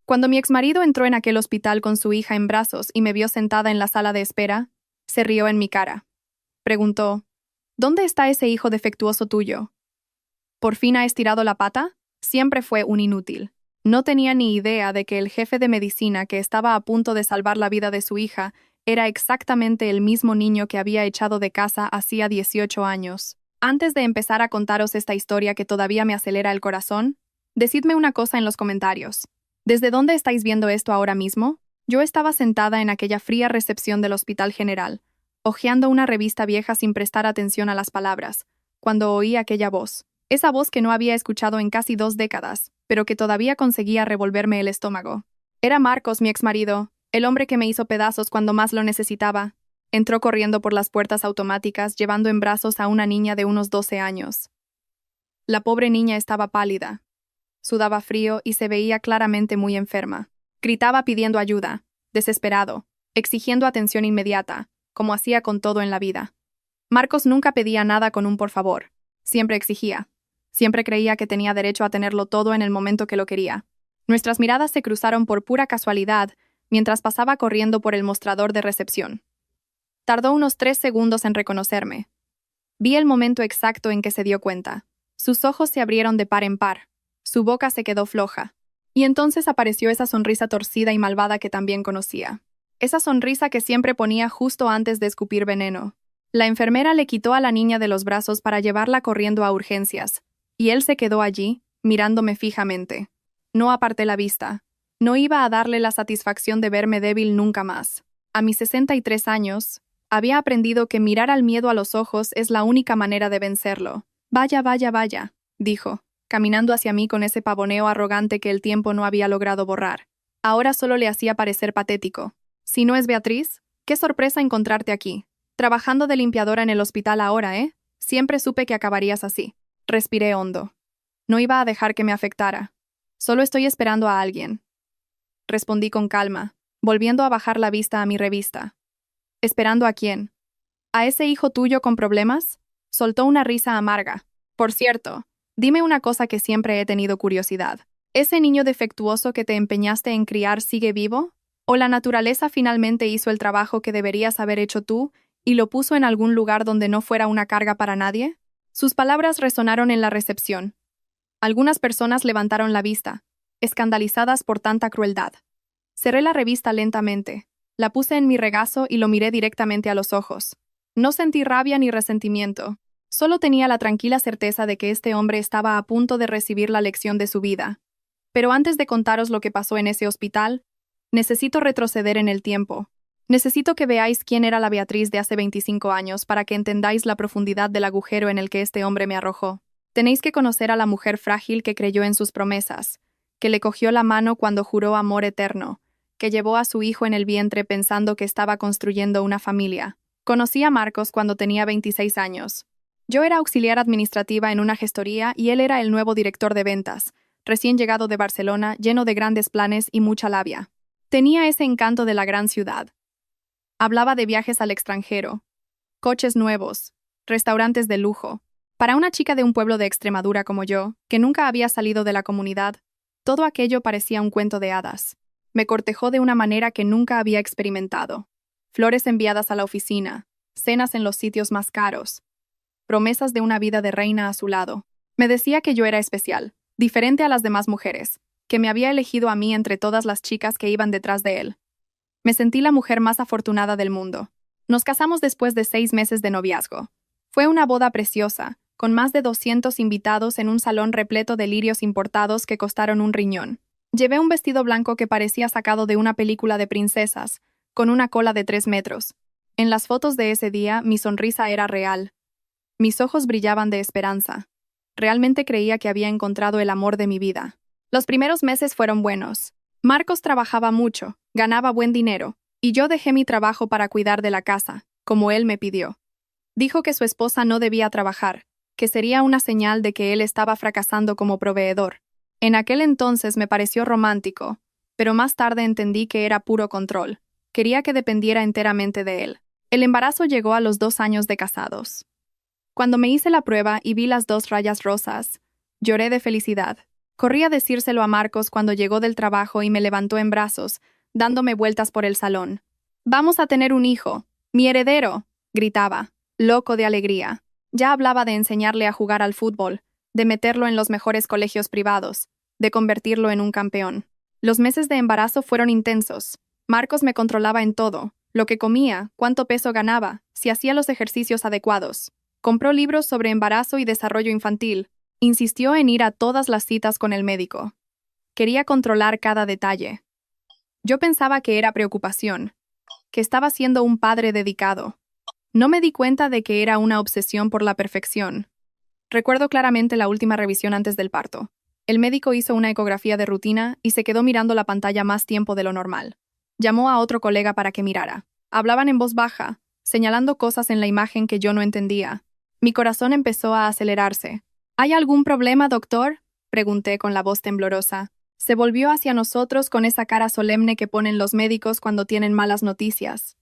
Cuando mi exmarido entró en aquel hospital con su hija en brazos y me vio sentada en la sala de espera, se rió en mi cara. Preguntó, ¿dónde está ese hijo defectuoso tuyo? ¿Por fin ha estirado la pata? Siempre fue un inútil. No tenía ni idea de que el jefe de medicina que estaba a punto de salvar la vida de su hija era exactamente el mismo niño que había echado de casa hacía 18 años. Antes de empezar a contaros esta historia que todavía me acelera el corazón, decidme una cosa en los comentarios. ¿Desde dónde estáis viendo esto ahora mismo? Yo estaba sentada en aquella fría recepción del Hospital General, hojeando una revista vieja sin prestar atención a las palabras, cuando oí aquella voz. Esa voz que no había escuchado en casi 2 décadas, pero que todavía conseguía revolverme el estómago. Era Marcos, mi exmarido, el hombre que me hizo pedazos cuando más lo necesitaba. Entró corriendo por las puertas automáticas, llevando en brazos a una niña de unos 12 años. La pobre niña estaba pálida. Sudaba frío y se veía claramente muy enferma. Gritaba pidiendo ayuda, desesperado, exigiendo atención inmediata, como hacía con todo en la vida. Marcos nunca pedía nada con un por favor. Siempre exigía. Siempre creía que tenía derecho a tenerlo todo en el momento que lo quería. Nuestras miradas se cruzaron por pura casualidad mientras pasaba corriendo por el mostrador de recepción. Tardó unos 3 segundos en reconocerme. Vi el momento exacto en que se dio cuenta. Sus ojos se abrieron de par en par. Su boca se quedó floja. Y entonces apareció esa sonrisa torcida y malvada que también conocía. Esa sonrisa que siempre ponía justo antes de escupir veneno. La enfermera le quitó a la niña de los brazos para llevarla corriendo a urgencias, y él se quedó allí, mirándome fijamente. No aparté la vista. No iba a darle la satisfacción de verme débil nunca más. A mis 63 años, había aprendido que mirar al miedo a los ojos es la única manera de vencerlo. Vaya, vaya, vaya, dijo, caminando hacia mí con ese pavoneo arrogante que el tiempo no había logrado borrar. Ahora solo le hacía parecer patético. Si no es Beatriz, qué sorpresa encontrarte aquí. Trabajando de limpiadora en el hospital ahora, ¿eh? Siempre supe que acabarías así. Respiré hondo. No iba a dejar que me afectara. Solo estoy esperando a alguien. Respondí con calma, volviendo a bajar la vista a mi revista. ¿Esperando a quién? ¿A ese hijo tuyo con problemas? Soltó una risa amarga. Por cierto, dime una cosa que siempre he tenido curiosidad. ¿Ese niño defectuoso que te empeñaste en criar sigue vivo? ¿O la naturaleza finalmente hizo el trabajo que deberías haber hecho tú y lo puso en algún lugar donde no fuera una carga para nadie? Sus palabras resonaron en la recepción. Algunas personas levantaron la vista, escandalizadas por tanta crueldad. Cerré la revista lentamente, la puse en mi regazo y lo miré directamente a los ojos. No sentí rabia ni resentimiento, solo tenía la tranquila certeza de que este hombre estaba a punto de recibir la lección de su vida. Pero antes de contaros lo que pasó en ese hospital, necesito retroceder en el tiempo. Necesito que veáis quién era la Beatriz de hace 25 años para que entendáis la profundidad del agujero en el que este hombre me arrojó. Tenéis que conocer a la mujer frágil que creyó en sus promesas, que le cogió la mano cuando juró amor eterno, que llevó a su hijo en el vientre pensando que estaba construyendo una familia. Conocí a Marcos cuando tenía 26 años. Yo era auxiliar administrativa en una gestoría y él era el nuevo director de ventas, recién llegado de Barcelona, lleno de grandes planes y mucha labia. Tenía ese encanto de la gran ciudad. Hablaba de viajes al extranjero, coches nuevos, restaurantes de lujo. Para una chica de un pueblo de Extremadura como yo, que nunca había salido de la comunidad, todo aquello parecía un cuento de hadas. Me cortejó de una manera que nunca había experimentado. Flores enviadas a la oficina, cenas en los sitios más caros, promesas de una vida de reina a su lado. Me decía que yo era especial, diferente a las demás mujeres, que me había elegido a mí entre todas las chicas que iban detrás de él. Me sentí la mujer más afortunada del mundo. Nos casamos después de 6 meses de noviazgo. Fue una boda preciosa, con más de 200 invitados en un salón repleto de lirios importados que costaron un riñón. Llevé un vestido blanco que parecía sacado de una película de princesas, con una cola de 3 metros. En las fotos de ese día, mi sonrisa era real. Mis ojos brillaban de esperanza. Realmente creía que había encontrado el amor de mi vida. Los primeros meses fueron buenos. Marcos trabajaba mucho, ganaba buen dinero, y yo dejé mi trabajo para cuidar de la casa, como él me pidió. Dijo que su esposa no debía trabajar, que sería una señal de que él estaba fracasando como proveedor. En aquel entonces me pareció romántico, pero más tarde entendí que era puro control. Quería que dependiera enteramente de él. El embarazo llegó a los 2 años de casados. Cuando me hice la prueba y vi las 2 rayas rosas, lloré de felicidad. Corrí a decírselo a Marcos cuando llegó del trabajo y me levantó en brazos, dándome vueltas por el salón. «Vamos a tener un hijo, mi heredero», gritaba, loco de alegría. Ya hablaba de enseñarle a jugar al fútbol, de meterlo en los mejores colegios privados, de convertirlo en un campeón. Los meses de embarazo fueron intensos. Marcos me controlaba en todo, lo que comía, cuánto peso ganaba, si hacía los ejercicios adecuados. Compró libros sobre embarazo y desarrollo infantil. Insistió en ir a todas las citas con el médico. Quería controlar cada detalle. Yo pensaba que era preocupación, que estaba siendo un padre dedicado. No me di cuenta de que era una obsesión por la perfección. Recuerdo claramente la última revisión antes del parto. El médico hizo una ecografía de rutina y se quedó mirando la pantalla más tiempo de lo normal. Llamó a otro colega para que mirara. Hablaban en voz baja, señalando cosas en la imagen que yo no entendía. Mi corazón empezó a acelerarse. ¿Hay algún problema, doctor?, pregunté con la voz temblorosa. Se volvió hacia nosotros con esa cara solemne que ponen los médicos cuando tienen malas noticias.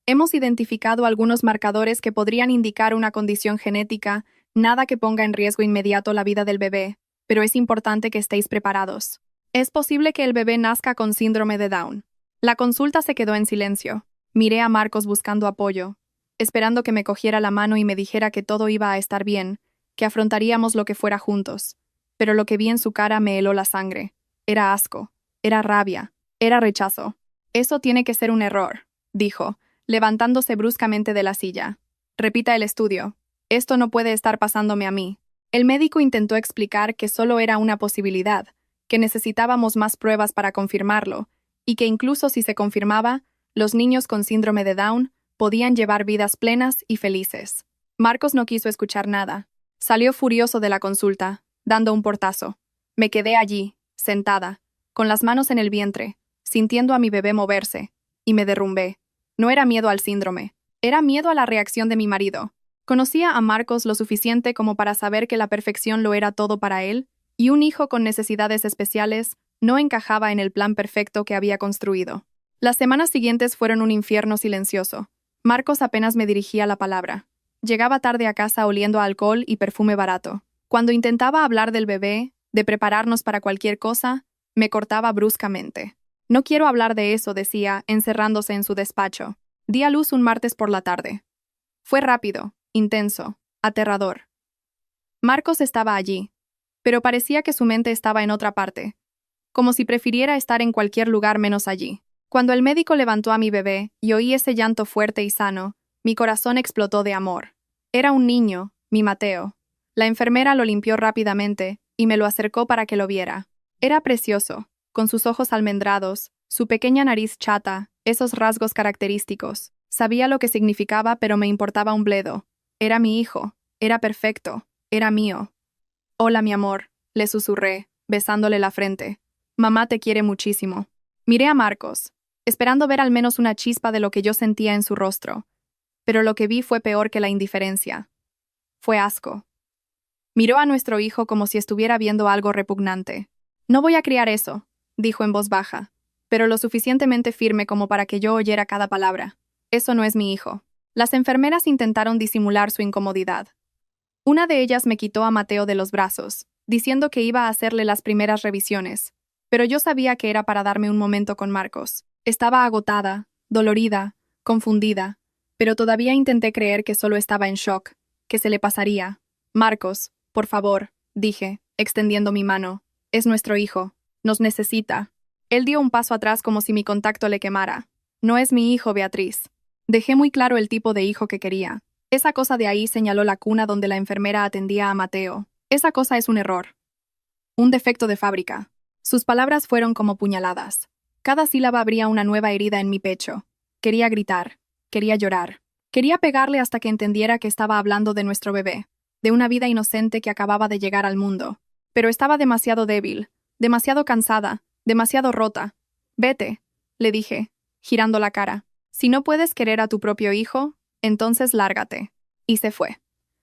Hemos identificado algunos marcadores que podrían indicar una condición genética, nada que ponga en riesgo inmediato la vida del bebé, pero es importante que estéis preparados. Es posible que el bebé nazca con síndrome de Down. La consulta se quedó en silencio. Miré a Marcos buscando apoyo, esperando que me cogiera la mano y me dijera que todo iba a estar bien, que afrontaríamos lo que fuera juntos. Pero lo que vi en su cara me heló la sangre. Era asco, era rabia, era rechazo. «Eso tiene que ser un error», dijo, levantándose bruscamente de la silla. «Repita el estudio. Esto no puede estar pasándome a mí». El médico intentó explicar que solo era una posibilidad, que necesitábamos más pruebas para confirmarlo, y que incluso si se confirmaba, los niños con síndrome de Down podían llevar vidas plenas y felices. Marcos no quiso escuchar nada. Salió furioso de la consulta, dando un portazo. Me quedé allí, sentada, con las manos en el vientre, sintiendo a mi bebé moverse, y me derrumbé. No era miedo al síndrome, era miedo a la reacción de mi marido. Conocía a Marcos lo suficiente como para saber que la perfección lo era todo para él, y un hijo con necesidades especiales no encajaba en el plan perfecto que había construido. Las semanas siguientes fueron un infierno silencioso. Marcos apenas me dirigía la palabra. Llegaba tarde a casa oliendo a alcohol y perfume barato. Cuando intentaba hablar del bebé, de prepararnos para cualquier cosa, me cortaba bruscamente. «No quiero hablar de eso», decía, encerrándose en su despacho. Di a luz un martes por la tarde. Fue rápido, intenso, aterrador. Marcos estaba allí, pero parecía que su mente estaba en otra parte, como si prefiriera estar en cualquier lugar menos allí. Cuando el médico levantó a mi bebé y oí ese llanto fuerte y sano, mi corazón explotó de amor. Era un niño, mi Mateo. La enfermera lo limpió rápidamente y me lo acercó para que lo viera. Era precioso, con sus ojos almendrados, su pequeña nariz chata, esos rasgos característicos. Sabía lo que significaba, pero me importaba un bledo. Era mi hijo, era perfecto, era mío. «Hola, mi amor», le susurré, besándole la frente. «Mamá te quiere muchísimo». Miré a Marcos, esperando ver al menos una chispa de lo que yo sentía en su rostro. Pero lo que vi fue peor que la indiferencia. Fue asco. Miró a nuestro hijo como si estuviera viendo algo repugnante. «No voy a criar eso», dijo en voz baja, pero lo suficientemente firme como para que yo oyera cada palabra. «Eso no es mi hijo». Las enfermeras intentaron disimular su incomodidad. Una de ellas me quitó a Mateo de los brazos, diciendo que iba a hacerle las primeras revisiones, pero yo sabía que era para darme un momento con Marcos. Estaba agotada, dolorida, confundida, pero todavía intenté creer que solo estaba en shock, que se le pasaría. «Marcos, por favor», dije, extendiendo mi mano. «Es nuestro hijo. Nos necesita». Él dio un paso atrás como si mi contacto le quemara. «No es mi hijo, Beatriz». Dejé muy claro el tipo de hijo que quería. «Esa cosa de ahí», señaló la cuna donde la enfermera atendía a Mateo. «Esa cosa es un error. Un defecto de fábrica». Sus palabras fueron como puñaladas. Cada sílaba abría una nueva herida en mi pecho. Quería gritar, quería llorar. Quería pegarle hasta que entendiera que estaba hablando de nuestro bebé, de una vida inocente que acababa de llegar al mundo. Pero estaba demasiado débil, demasiado cansada, demasiado rota. «Vete», le dije, girando la cara. «Si no puedes querer a tu propio hijo, entonces lárgate». Y se fue.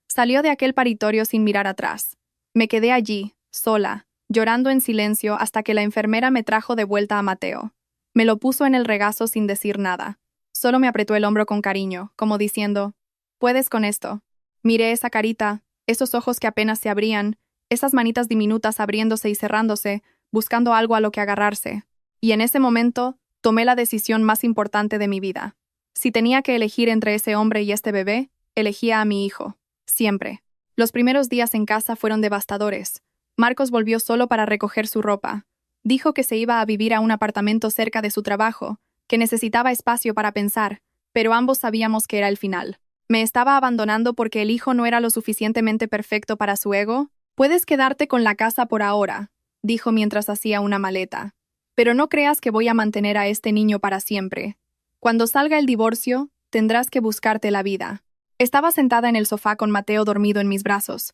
Salió de aquel paritorio sin mirar atrás. Me quedé allí, sola, llorando en silencio hasta que la enfermera me trajo de vuelta a Mateo. Me lo puso en el regazo sin decir nada. Solo me apretó el hombro con cariño, como diciendo, «Puedes con esto». Miré esa carita, esos ojos que apenas se abrían, esas manitas diminutas abriéndose y cerrándose, buscando algo a lo que agarrarse. Y en ese momento, tomé la decisión más importante de mi vida. Si tenía que elegir entre ese hombre y este bebé, elegía a mi hijo. Siempre. Los primeros días en casa fueron devastadores. Marcos volvió solo para recoger su ropa. Dijo que se iba a vivir a un apartamento cerca de su trabajo, que necesitaba espacio para pensar, pero ambos sabíamos que era el final. ¿Me estaba abandonando porque el hijo no era lo suficientemente perfecto para su ego? Puedes quedarte con la casa por ahora, dijo mientras hacía una maleta. Pero no creas que voy a mantener a este niño para siempre. Cuando salga el divorcio, tendrás que buscarte la vida. Estaba sentada en el sofá con Mateo dormido en mis brazos.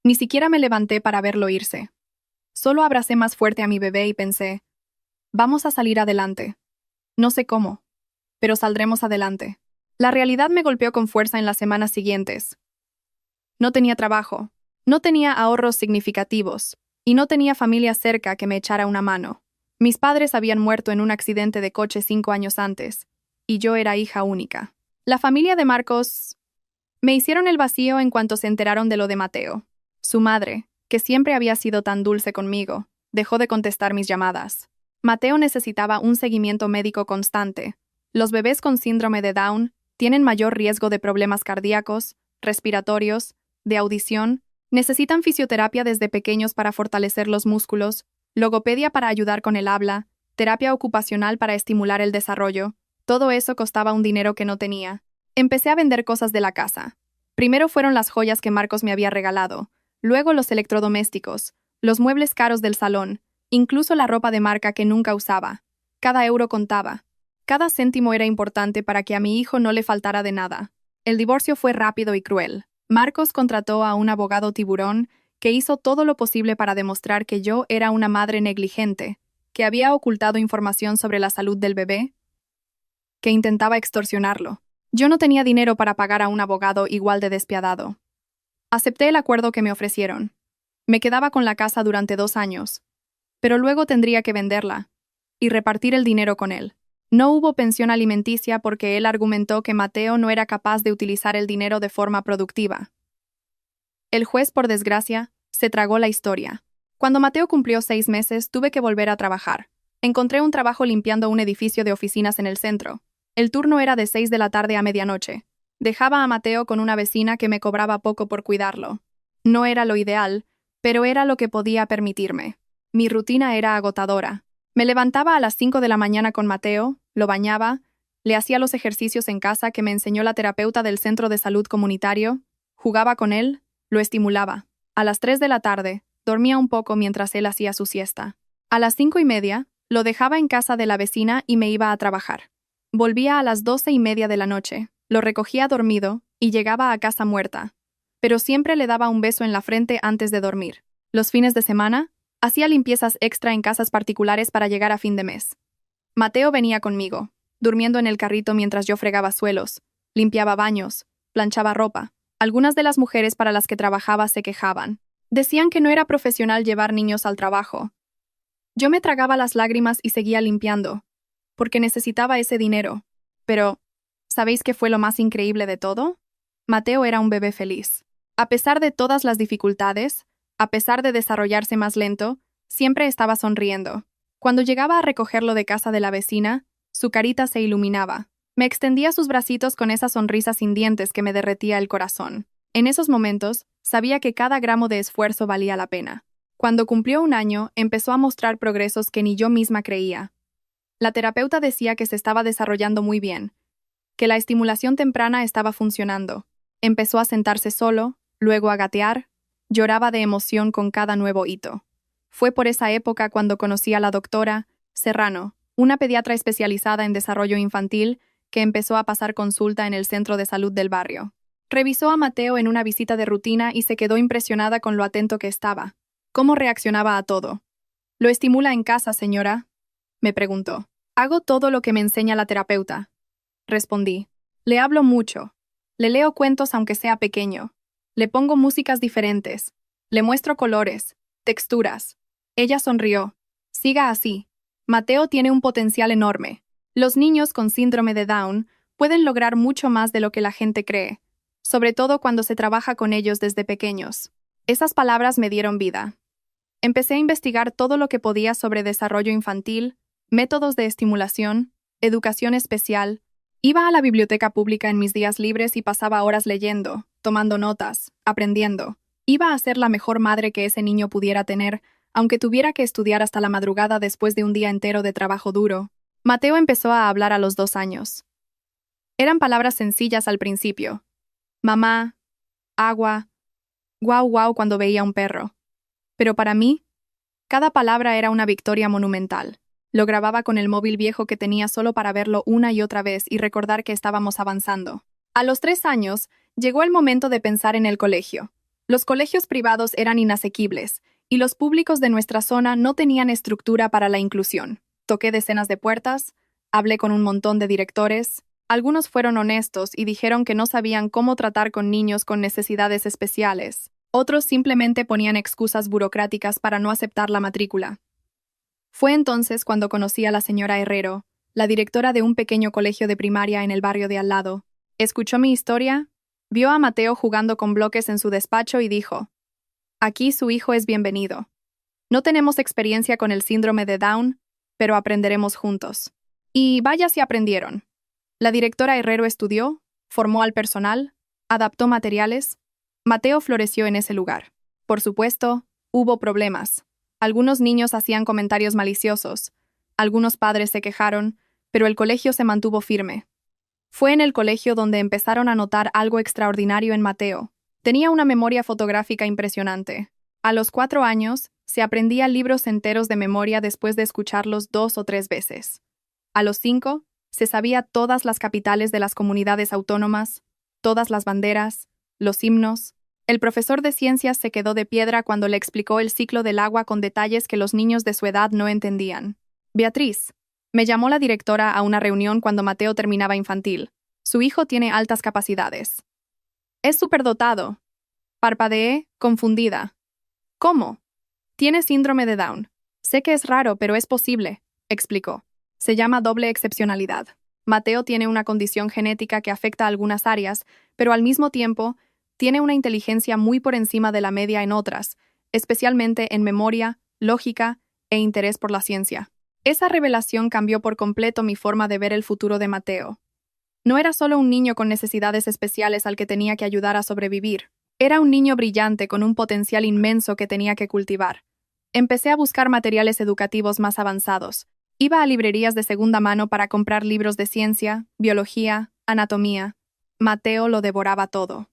Ni siquiera me levanté para verlo irse. Solo abracé más fuerte a mi bebé y pensé, vamos a salir adelante. No sé cómo, pero saldremos adelante. La realidad me golpeó con fuerza en las semanas siguientes. No tenía trabajo, no tenía ahorros significativos, y no tenía familia cerca que me echara una mano. Mis padres habían muerto en un accidente de coche 5 años antes, y yo era hija única. La familia de Marcos me hicieron el vacío en cuanto se enteraron de lo de Mateo. Su madre, que siempre había sido tan dulce conmigo, dejó de contestar mis llamadas. Mateo necesitaba un seguimiento médico constante. Los bebés con síndrome de Down tienen mayor riesgo de problemas cardíacos, respiratorios, de audición, necesitan fisioterapia desde pequeños para fortalecer los músculos, logopedia para ayudar con el habla, terapia ocupacional para estimular el desarrollo. Todo eso costaba un dinero que no tenía. Empecé a vender cosas de la casa. Primero fueron las joyas que Marcos me había regalado, luego los electrodomésticos, los muebles caros del salón, incluso la ropa de marca que nunca usaba. Cada euro contaba. Cada céntimo era importante para que a mi hijo no le faltara de nada. El divorcio fue rápido y cruel. Marcos contrató a un abogado tiburón que hizo todo lo posible para demostrar que yo era una madre negligente, que había ocultado información sobre la salud del bebé, que intentaba extorsionarlo. Yo no tenía dinero para pagar a un abogado igual de despiadado. Acepté el acuerdo que me ofrecieron. Me quedaba con la casa durante 2 años, pero luego tendría que venderla y repartir el dinero con él. No hubo pensión alimenticia porque él argumentó que Mateo no era capaz de utilizar el dinero de forma productiva. El juez, por desgracia, se tragó la historia. Cuando Mateo cumplió 6 meses, tuve que volver a trabajar. Encontré un trabajo limpiando un edificio de oficinas en el centro. El turno era de 6 de la tarde a medianoche. Dejaba a Mateo con una vecina que me cobraba poco por cuidarlo. No era lo ideal, pero era lo que podía permitirme. Mi rutina era agotadora. Me levantaba a las 5 de la mañana con Mateo, lo bañaba, le hacía los ejercicios en casa que me enseñó la terapeuta del centro de salud comunitario, jugaba con él, lo estimulaba. A las 3 de la tarde, dormía un poco mientras él hacía su siesta. A las 5:30, lo dejaba en casa de la vecina y me iba a trabajar. Volvía a las 12:30 de la noche, lo recogía dormido y llegaba a casa muerta. Pero siempre le daba un beso en la frente antes de dormir. Los fines de semana, hacía limpiezas extra en casas particulares para llegar a fin de mes. Mateo venía conmigo, durmiendo en el carrito mientras yo fregaba suelos, limpiaba baños, planchaba ropa. Algunas de las mujeres para las que trabajaba se quejaban. Decían que no era profesional llevar niños al trabajo. Yo me tragaba las lágrimas y seguía limpiando, porque necesitaba ese dinero. Pero, ¿sabéis qué fue lo más increíble de todo? Mateo era un bebé feliz. A pesar de todas las dificultades, a pesar de desarrollarse más lento, siempre estaba sonriendo. Cuando llegaba a recogerlo de casa de la vecina, su carita se iluminaba. Me extendía sus bracitos con esa sonrisa sin dientes que me derretía el corazón. En esos momentos, sabía que cada gramo de esfuerzo valía la pena. Cuando cumplió 1 año, empezó a mostrar progresos que ni yo misma creía. La terapeuta decía que se estaba desarrollando muy bien, que la estimulación temprana estaba funcionando. Empezó a sentarse solo, luego a gatear, lloraba de emoción con cada nuevo hito. Fue por esa época cuando conocí a la doctora Serrano, una pediatra especializada en desarrollo infantil que empezó a pasar consulta en el centro de salud del barrio. Revisó a Mateo en una visita de rutina y se quedó impresionada con lo atento que estaba. ¿Cómo reaccionaba a todo? ¿Lo estimula en casa, señora?, me preguntó. Hago todo lo que me enseña la terapeuta, respondí. Le hablo mucho. Le leo cuentos aunque sea pequeño. Le pongo músicas diferentes. Le muestro colores, texturas. Ella sonrió. Siga así. Mateo tiene un potencial enorme. Los niños con síndrome de Down pueden lograr mucho más de lo que la gente cree, sobre todo cuando se trabaja con ellos desde pequeños. Esas palabras me dieron vida. Empecé a investigar todo lo que podía sobre desarrollo infantil, métodos de estimulación, educación especial. Iba a la biblioteca pública en mis días libres y pasaba horas leyendo, tomando notas, aprendiendo. Iba a ser la mejor madre que ese niño pudiera tener, aunque tuviera que estudiar hasta la madrugada después de un día entero de trabajo duro. Mateo empezó a hablar a los 2 años. Eran palabras sencillas al principio. Mamá, agua, guau guau cuando veía un perro. Pero para mí, cada palabra era una victoria monumental. Lo grababa con el móvil viejo que tenía solo para verlo una y otra vez y recordar que estábamos avanzando. A los 3 años, llegó el momento de pensar en el colegio. Los colegios privados eran inasequibles, y los públicos de nuestra zona no tenían estructura para la inclusión. Toqué decenas de puertas, hablé con un montón de directores. Algunos fueron honestos y dijeron que no sabían cómo tratar con niños con necesidades especiales. Otros simplemente ponían excusas burocráticas para no aceptar la matrícula. Fue entonces cuando conocí a la señora Herrero, la directora de un pequeño colegio de primaria en el barrio de al lado. Escuchó mi historia, vio a Mateo jugando con bloques en su despacho y dijo: «Aquí su hijo es bienvenido. No tenemos experiencia con el síndrome de Down, pero aprenderemos juntos». Y vaya si aprendieron. La directora Herrero estudió, formó al personal, adaptó materiales. Mateo floreció en ese lugar. Por supuesto, hubo problemas. Algunos niños hacían comentarios maliciosos, algunos padres se quejaron, pero el colegio se mantuvo firme. Fue en el colegio donde empezaron a notar algo extraordinario en Mateo. Tenía una memoria fotográfica impresionante. A los 4 años, se aprendía libros enteros de memoria después de escucharlos 2 o 3 veces. A los 5, se sabía todas las capitales de las comunidades autónomas, todas las banderas, los himnos. El profesor de ciencias se quedó de piedra cuando le explicó el ciclo del agua con detalles que los niños de su edad no entendían. Beatriz, me llamó la directora a una reunión cuando Mateo terminaba infantil. Su hijo tiene altas capacidades. Es superdotado. Parpadeé, confundida. ¿Cómo? Tiene síndrome de Down. Sé que es raro, pero es posible, explicó. Se llama doble excepcionalidad. Mateo tiene una condición genética que afecta a algunas áreas, pero al mismo tiempo, tiene una inteligencia muy por encima de la media en otras, especialmente en memoria, lógica e interés por la ciencia. Esa revelación cambió por completo mi forma de ver el futuro de Mateo. No era solo un niño con necesidades especiales al que tenía que ayudar a sobrevivir. Era un niño brillante con un potencial inmenso que tenía que cultivar. Empecé a buscar materiales educativos más avanzados. Iba a librerías de segunda mano para comprar libros de ciencia, biología, anatomía. Mateo lo devoraba todo.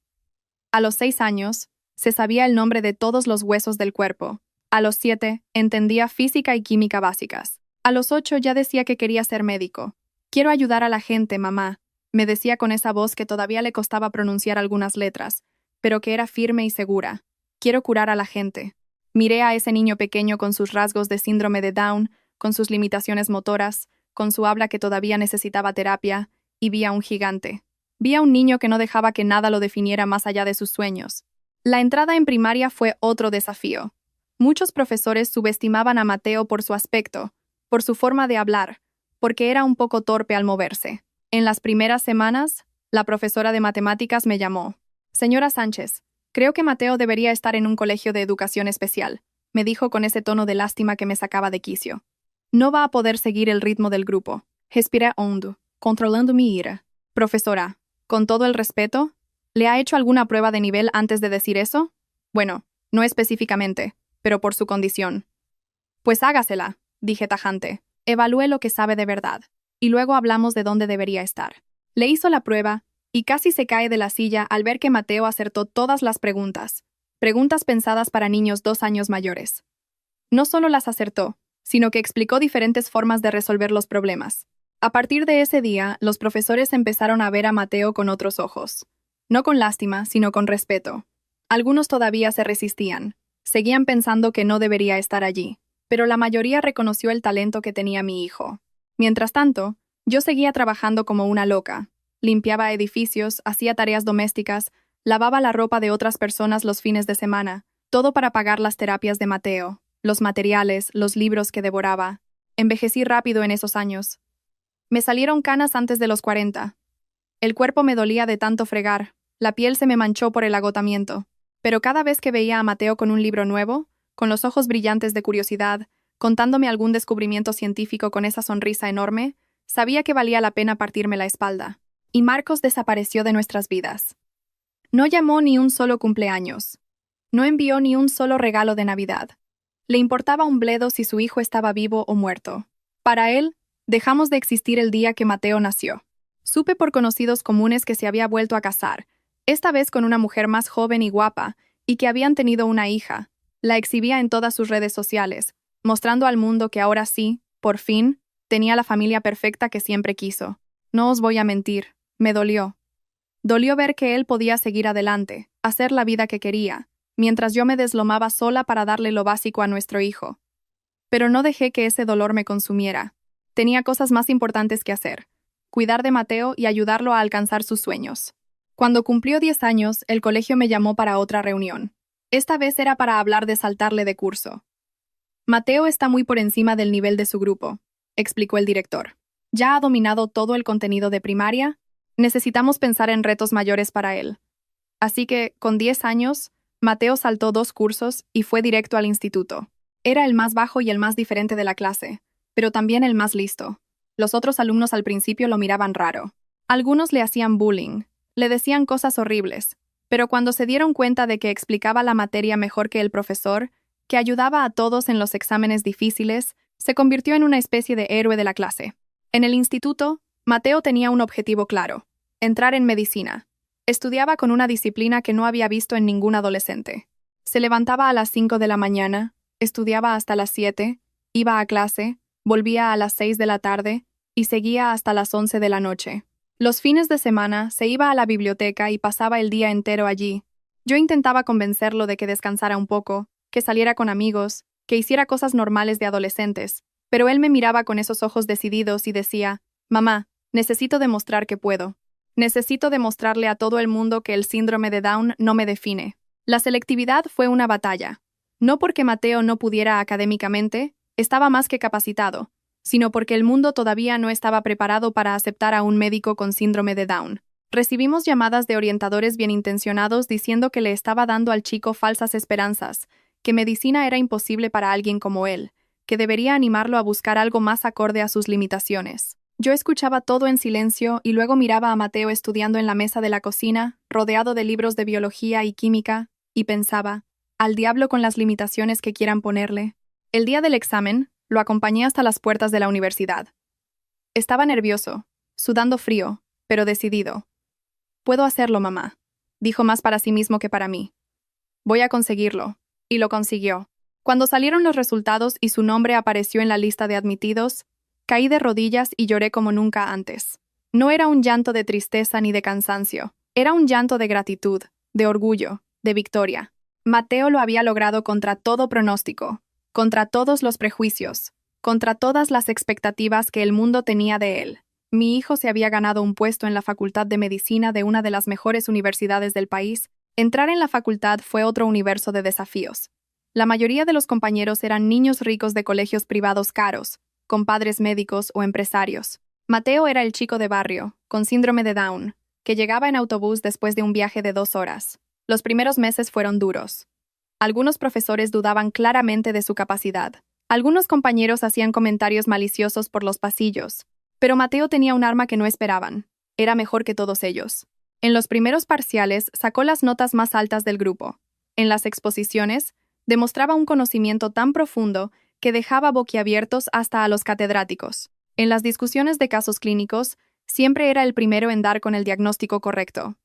A los 6 años, se sabía el nombre de todos los huesos del cuerpo. A los 7, entendía física y química básicas. A los 8 ya decía que quería ser médico. «Quiero ayudar a la gente, mamá», me decía con esa voz que todavía le costaba pronunciar algunas letras, pero que era firme y segura. «Quiero curar a la gente». Miré a ese niño pequeño con sus rasgos de síndrome de Down, con sus limitaciones motoras, con su habla que todavía necesitaba terapia, y vi a un gigante. Vi a un niño que no dejaba que nada lo definiera más allá de sus sueños. La entrada en primaria fue otro desafío. Muchos profesores subestimaban a Mateo por su aspecto, por su forma de hablar, porque era un poco torpe al moverse. En las primeras semanas, la profesora de matemáticas me llamó. «Señora Sánchez, creo que Mateo debería estar en un colegio de educación especial», me dijo con ese tono de lástima que me sacaba de quicio. «No va a poder seguir el ritmo del grupo». Respiré hondo, controlando mi ira. «Profesora, con todo el respeto, ¿le ha hecho alguna prueba de nivel antes de decir eso? Bueno, no específicamente, pero por su condición». «Pues hágasela», dije tajante. «Evalúe lo que sabe de verdad, y luego hablamos de dónde debería estar». Le hizo la prueba, y casi se cae de la silla al ver que Mateo acertó todas las preguntas. Preguntas pensadas para niños 2 años mayores. No solo las acertó, sino que explicó diferentes formas de resolver los problemas. A partir de ese día, los profesores empezaron a ver a Mateo con otros ojos. No con lástima, sino con respeto. Algunos todavía se resistían. Seguían pensando que no debería estar allí, pero la mayoría reconoció el talento que tenía mi hijo. Mientras tanto, yo seguía trabajando como una loca. Limpiaba edificios, hacía tareas domésticas, lavaba la ropa de otras personas los fines de semana, todo para pagar las terapias de Mateo, los materiales, los libros que devoraba. Envejecí rápido en esos años. Me salieron canas antes de los 40. El cuerpo me dolía de tanto fregar, la piel se me manchó por el agotamiento. Pero cada vez que veía a Mateo con un libro nuevo, con los ojos brillantes de curiosidad, contándome algún descubrimiento científico con esa sonrisa enorme, sabía que valía la pena partirme la espalda. Y Marcos desapareció de nuestras vidas. No llamó ni un solo cumpleaños. No envió ni un solo regalo de Navidad. Le importaba un bledo si su hijo estaba vivo o muerto. Para él, dejamos de existir el día que Mateo nació. Supe por conocidos comunes que se había vuelto a casar, esta vez con una mujer más joven y guapa, y que habían tenido una hija. La exhibía en todas sus redes sociales, mostrando al mundo que ahora sí, por fin, tenía la familia perfecta que siempre quiso. No os voy a mentir, me dolió. Dolió ver que él podía seguir adelante, hacer la vida que quería, mientras yo me deslomaba sola para darle lo básico a nuestro hijo. Pero no dejé que ese dolor me consumiera. Tenía cosas más importantes que hacer: cuidar de Mateo y ayudarlo a alcanzar sus sueños. Cuando cumplió 10 años, el colegio me llamó para otra reunión. Esta vez era para hablar de saltarle de curso. Mateo está muy por encima del nivel de su grupo, explicó el director. Ya ha dominado todo el contenido de primaria. Necesitamos pensar en retos mayores para él. Así que, con 10 años, Mateo saltó 2 cursos y fue directo al instituto. Era el más bajo y el más diferente de la clase, pero también el más listo. Los otros alumnos al principio lo miraban raro. Algunos le hacían bullying, le decían cosas horribles, pero cuando se dieron cuenta de que explicaba la materia mejor que el profesor, que ayudaba a todos en los exámenes difíciles, se convirtió en una especie de héroe de la clase. En el instituto, Mateo tenía un objetivo claro: entrar en medicina. Estudiaba con una disciplina que no había visto en ningún adolescente. Se levantaba a las 5 de la mañana, estudiaba hasta las 7, iba a clase, volvía a las 6 de la tarde y seguía hasta las 11 de la noche. Los fines de semana se iba a la biblioteca y pasaba el día entero allí. Yo intentaba convencerlo de que descansara un poco, que saliera con amigos, que hiciera cosas normales de adolescentes, pero él me miraba con esos ojos decididos y decía: «Mamá, necesito demostrar que puedo. Necesito demostrarle a todo el mundo que el síndrome de Down no me define». La selectividad fue una batalla. No porque Mateo no pudiera académicamente, estaba más que capacitado, sino porque el mundo todavía no estaba preparado para aceptar a un médico con síndrome de Down. Recibimos llamadas de orientadores bienintencionados diciendo que le estaba dando al chico falsas esperanzas, que medicina era imposible para alguien como él, que debería animarlo a buscar algo más acorde a sus limitaciones. Yo escuchaba todo en silencio y luego miraba a Mateo estudiando en la mesa de la cocina, rodeado de libros de biología y química, y pensaba: al diablo con las limitaciones que quieran ponerle. El día del examen, lo acompañé hasta las puertas de la universidad. Estaba nervioso, sudando frío, pero decidido. «Puedo hacerlo, mamá», dijo más para sí mismo que para mí. «Voy a conseguirlo». Y lo consiguió. Cuando salieron los resultados y su nombre apareció en la lista de admitidos, caí de rodillas y lloré como nunca antes. No era un llanto de tristeza ni de cansancio, era un llanto de gratitud, de orgullo, de victoria. Mateo lo había logrado contra todo pronóstico, contra todos los prejuicios, contra todas las expectativas que el mundo tenía de él. Mi hijo se había ganado un puesto en la Facultad de Medicina de una de las mejores universidades del país. Entrar en la facultad fue otro universo de desafíos. La mayoría de los compañeros eran niños ricos de colegios privados caros, con padres médicos o empresarios. Mateo era el chico de barrio, con síndrome de Down, que llegaba en autobús después de un viaje de 2 horas. Los primeros meses fueron duros. Algunos profesores dudaban claramente de su capacidad. Algunos compañeros hacían comentarios maliciosos por los pasillos. Pero Mateo tenía un arma que no esperaban. Era mejor que todos ellos. En los primeros parciales sacó las notas más altas del grupo. En las exposiciones, demostraba un conocimiento tan profundo que dejaba boquiabiertos hasta a los catedráticos. En las discusiones de casos clínicos, siempre era el primero en dar con el diagnóstico correcto.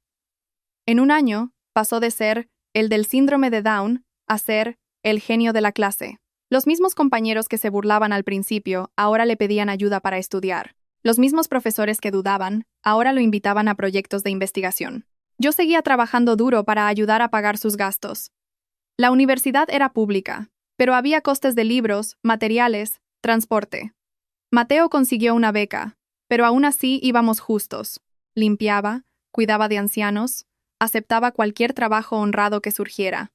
En un año, pasó de ser el del síndrome de Down a ser el genio de la clase. Los mismos compañeros que se burlaban al principio ahora le pedían ayuda para estudiar. Los mismos profesores que dudaban ahora lo invitaban a proyectos de investigación. Yo seguía trabajando duro para ayudar a pagar sus gastos. La universidad era pública, pero había costes de libros, materiales, transporte. Mateo consiguió una beca, pero aún así íbamos justos. Limpiaba, cuidaba de ancianos, aceptaba cualquier trabajo honrado que surgiera.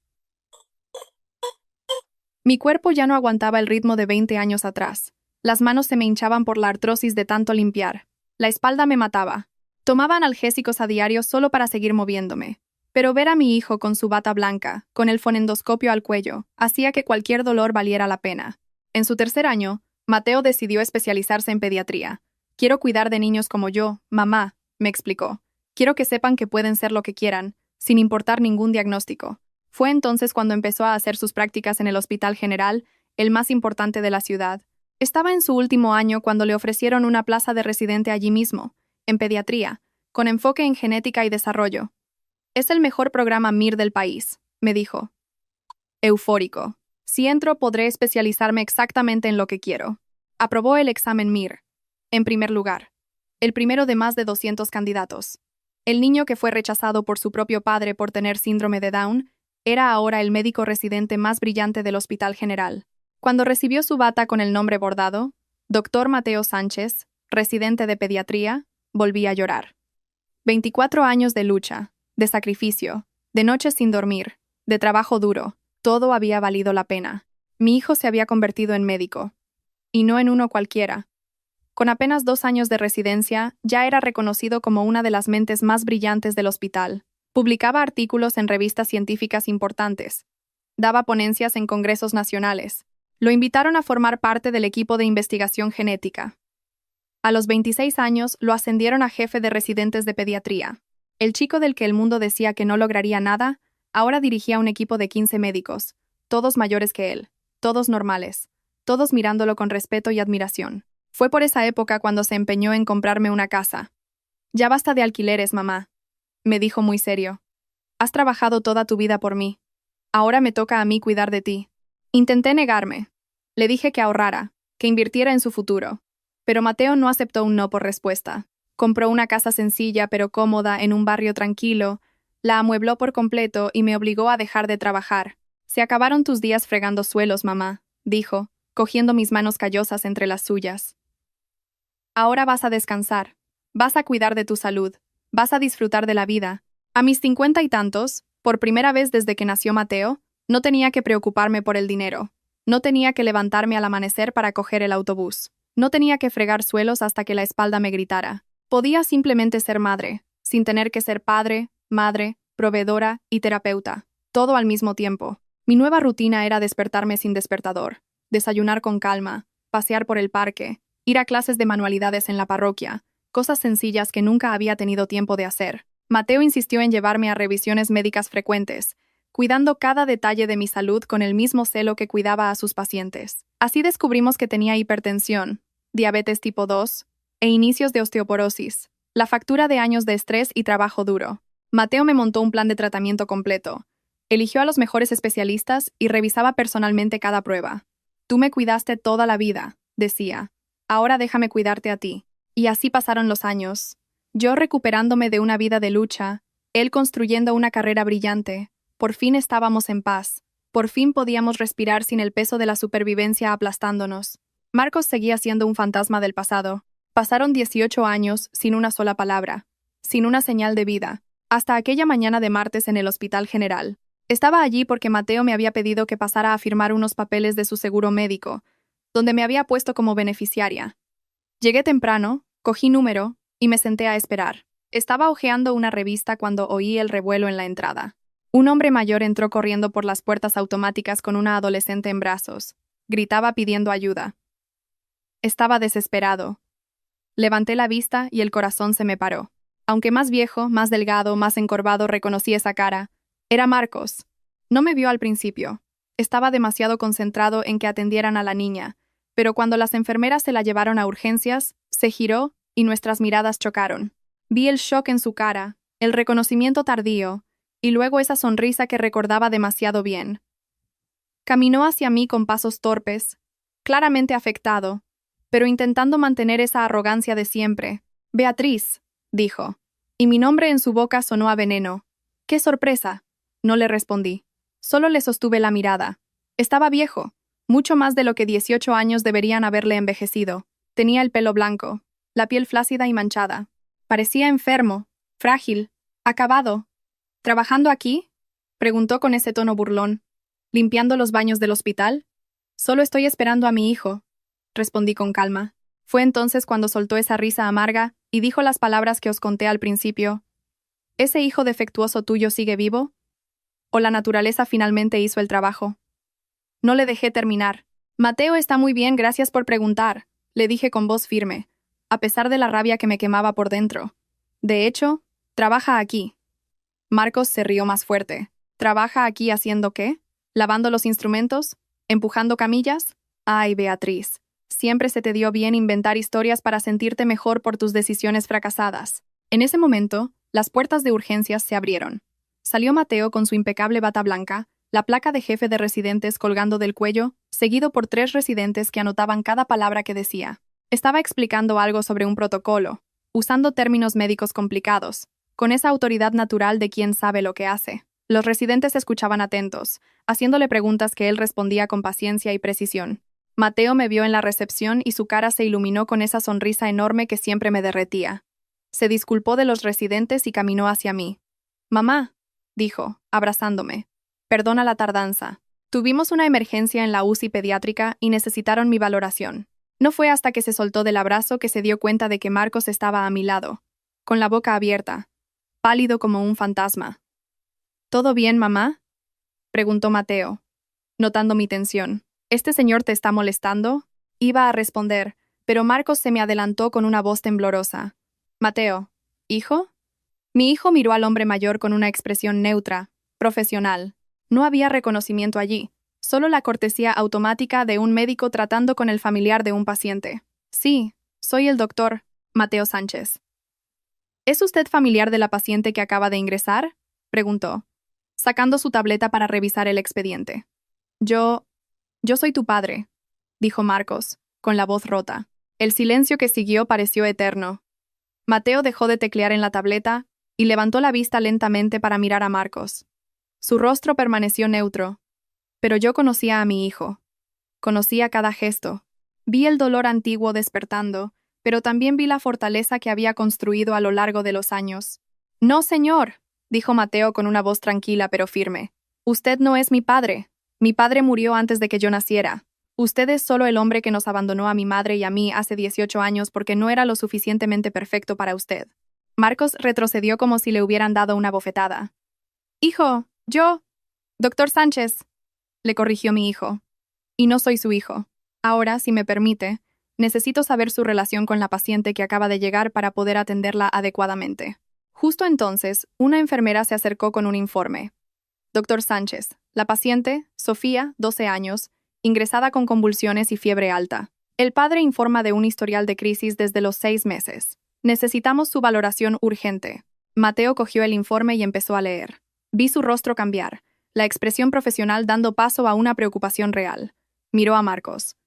Mi cuerpo ya no aguantaba el ritmo de 20 años atrás. Las manos se me hinchaban por la artrosis de tanto limpiar. La espalda me mataba. Tomaba analgésicos a diario solo para seguir moviéndome. Pero ver a mi hijo con su bata blanca, con el fonendoscopio al cuello, hacía que cualquier dolor valiera la pena. En su tercer año, Mateo decidió especializarse en pediatría. Quiero cuidar de niños como yo, mamá, me explicó. Quiero que sepan que pueden ser lo que quieran, sin importar ningún diagnóstico. Fue entonces cuando empezó a hacer sus prácticas en el Hospital General, el más importante de la ciudad. Estaba en su último año cuando le ofrecieron una plaza de residente allí mismo, en pediatría, con enfoque en genética y desarrollo. Es el mejor programa MIR del país, me dijo. Eufórico. Si entro, podré especializarme exactamente en lo que quiero. Aprobó el examen MIR. En primer lugar. El primero de más de 200 candidatos. El niño que fue rechazado por su propio padre por tener síndrome de Down era ahora el médico residente más brillante del Hospital General. Cuando recibió su bata con el nombre bordado, Dr. Mateo Sánchez, residente de pediatría, volví a llorar. 24 años de lucha, de sacrificio, de noches sin dormir, de trabajo duro, todo había valido la pena. Mi hijo se había convertido en médico. Y no en uno cualquiera. Con apenas 2 años de residencia, ya era reconocido como una de las mentes más brillantes del hospital. Publicaba artículos en revistas científicas importantes. Daba ponencias en congresos nacionales. Lo invitaron a formar parte del equipo de investigación genética. A los 26 años, lo ascendieron a jefe de residentes de pediatría. El chico del que el mundo decía que no lograría nada, ahora dirigía un equipo de 15 médicos, todos mayores que él, todos normales, todos mirándolo con respeto y admiración. Fue por esa época cuando se empeñó en comprarme una casa. Ya basta de alquileres, mamá, me dijo muy serio. Has trabajado toda tu vida por mí. Ahora me toca a mí cuidar de ti. Intenté negarme. Le dije que ahorrara, que invirtiera en su futuro. Pero Mateo no aceptó un no por respuesta. Compró una casa sencilla pero cómoda en un barrio tranquilo, la amuebló por completo y me obligó a dejar de trabajar. Se acabaron tus días fregando suelos, mamá, dijo, cogiendo mis manos callosas entre las suyas. Ahora vas a descansar, vas a cuidar de tu salud, vas a disfrutar de la vida. A mis 50 y tantos, por primera vez desde que nació Mateo, no tenía que preocuparme por el dinero. No tenía que levantarme al amanecer para coger el autobús. No tenía que fregar suelos hasta que la espalda me gritara. Podía simplemente ser madre, sin tener que ser padre, madre, proveedora y terapeuta, todo al mismo tiempo. Mi nueva rutina era despertarme sin despertador, desayunar con calma, pasear por el parque, ir a clases de manualidades en la parroquia, cosas sencillas que nunca había tenido tiempo de hacer. Mateo insistió en llevarme a revisiones médicas frecuentes, cuidando cada detalle de mi salud con el mismo celo que cuidaba a sus pacientes. Así descubrimos que tenía hipertensión, diabetes tipo 2 e inicios de osteoporosis, la factura de años de estrés y trabajo duro. Mateo me montó un plan de tratamiento completo. Eligió a los mejores especialistas y revisaba personalmente cada prueba. Tú me cuidaste toda la vida, decía. Ahora déjame cuidarte a ti. Y así pasaron los años. Yo recuperándome de una vida de lucha, él construyendo una carrera brillante. Por fin estábamos en paz. Por fin podíamos respirar sin el peso de la supervivencia aplastándonos. Marcos seguía siendo un fantasma del pasado. Pasaron 18 años sin una sola palabra, sin una señal de vida, hasta aquella mañana de martes en el Hospital General. Estaba allí porque Mateo me había pedido que pasara a firmar unos papeles de su seguro médico, donde me había puesto como beneficiaria. Llegué temprano, cogí número y me senté a esperar. Estaba hojeando una revista cuando oí el revuelo en la entrada. Un hombre mayor entró corriendo por las puertas automáticas con una adolescente en brazos. Gritaba pidiendo ayuda. Estaba desesperado. Levanté la vista y el corazón se me paró. Aunque más viejo, más delgado, más encorvado, reconocí esa cara. Era Marcos. No me vio al principio. Estaba demasiado concentrado en que atendieran a la niña, pero cuando las enfermeras se la llevaron a urgencias, se giró y nuestras miradas chocaron. Vi el shock en su cara, el reconocimiento tardío, y luego esa sonrisa que recordaba demasiado bien. Caminó hacia mí con pasos torpes, claramente afectado, pero intentando mantener esa arrogancia de siempre. Beatriz, dijo, y mi nombre en su boca sonó a veneno. ¡Qué sorpresa! No le respondí. Solo le sostuve la mirada. Estaba viejo, mucho más de lo que 18 años deberían haberle envejecido. Tenía el pelo blanco, la piel flácida y manchada. Parecía enfermo, frágil, acabado. ¿Trabajando aquí?, preguntó con ese tono burlón. ¿Limpiando los baños del hospital? Solo estoy esperando a mi hijo, respondí con calma. Fue entonces cuando soltó esa risa amarga y dijo las palabras que os conté al principio. ¿Ese hijo defectuoso tuyo sigue vivo? ¿O la naturaleza finalmente hizo el trabajo? No le dejé terminar. Mateo está muy bien, gracias por preguntar, le dije con voz firme, a pesar de la rabia que me quemaba por dentro. De hecho, trabaja aquí. Marcos se rió más fuerte. ¿Trabaja aquí haciendo qué? ¿Lavando los instrumentos? ¿Empujando camillas? Ay, Beatriz, siempre se te dio bien inventar historias para sentirte mejor por tus decisiones fracasadas. En ese momento, las puertas de urgencias se abrieron. Salió Mateo con su impecable bata blanca, la placa de jefe de residentes colgando del cuello, seguido por 3 residentes que anotaban cada palabra que decía. Estaba explicando algo sobre un protocolo, usando términos médicos complicados, con esa autoridad natural de quien sabe lo que hace. Los residentes escuchaban atentos, haciéndole preguntas que él respondía con paciencia y precisión. Mateo me vio en la recepción y su cara se iluminó con esa sonrisa enorme que siempre me derretía. Se disculpó de los residentes y caminó hacia mí. «Mamá», dijo, abrazándome. «Perdona la tardanza. Tuvimos una emergencia en la UCI pediátrica y necesitaron mi valoración». No fue hasta que se soltó del abrazo que se dio cuenta de que Marcos estaba a mi lado, con la boca abierta, pálido como un fantasma. «¿Todo bien, mamá?», preguntó Mateo, notando mi tensión. «¿Este señor te está molestando?». Iba a responder, pero Marcos se me adelantó con una voz temblorosa. «Mateo, ¿hijo?». Mi hijo miró al hombre mayor con una expresión neutra, profesional. No había reconocimiento allí, solo la cortesía automática de un médico tratando con el familiar de un paciente. «Sí, soy el doctor Mateo Sánchez». «¿Es usted familiar de la paciente que acaba de ingresar?», preguntó, sacando su tableta para revisar el expediente. Yo soy tu padre», dijo Marcos, con la voz rota. El silencio que siguió pareció eterno. Mateo dejó de teclear en la tableta y levantó la vista lentamente para mirar a Marcos. Su rostro permaneció neutro, pero yo conocía a mi hijo. Conocía cada gesto. Vi el dolor antiguo despertando, pero también vi la fortaleza que había construido a lo largo de los años. «No, señor», dijo Mateo con una voz tranquila pero firme. «Usted no es mi padre. Mi padre murió antes de que yo naciera. Usted es solo el hombre que nos abandonó a mi madre y a mí hace 18 años porque no era lo suficientemente perfecto para usted». Marcos retrocedió como si le hubieran dado una bofetada. «Hijo, yo, doctor Sánchez», le corrigió mi hijo. «Y no soy su hijo. Ahora, si me permite, necesito saber su relación con la paciente que acaba de llegar para poder atenderla adecuadamente». Justo entonces, una enfermera se acercó con un informe. «Doctor Sánchez, la paciente, Sofía, 12 años, ingresada con convulsiones y fiebre alta. El padre informa de un historial de crisis desde los 6 meses. Necesitamos su valoración urgente». Mateo cogió el informe y empezó a leer. Vi su rostro cambiar, la expresión profesional dando paso a una preocupación real. Miró a Marcos.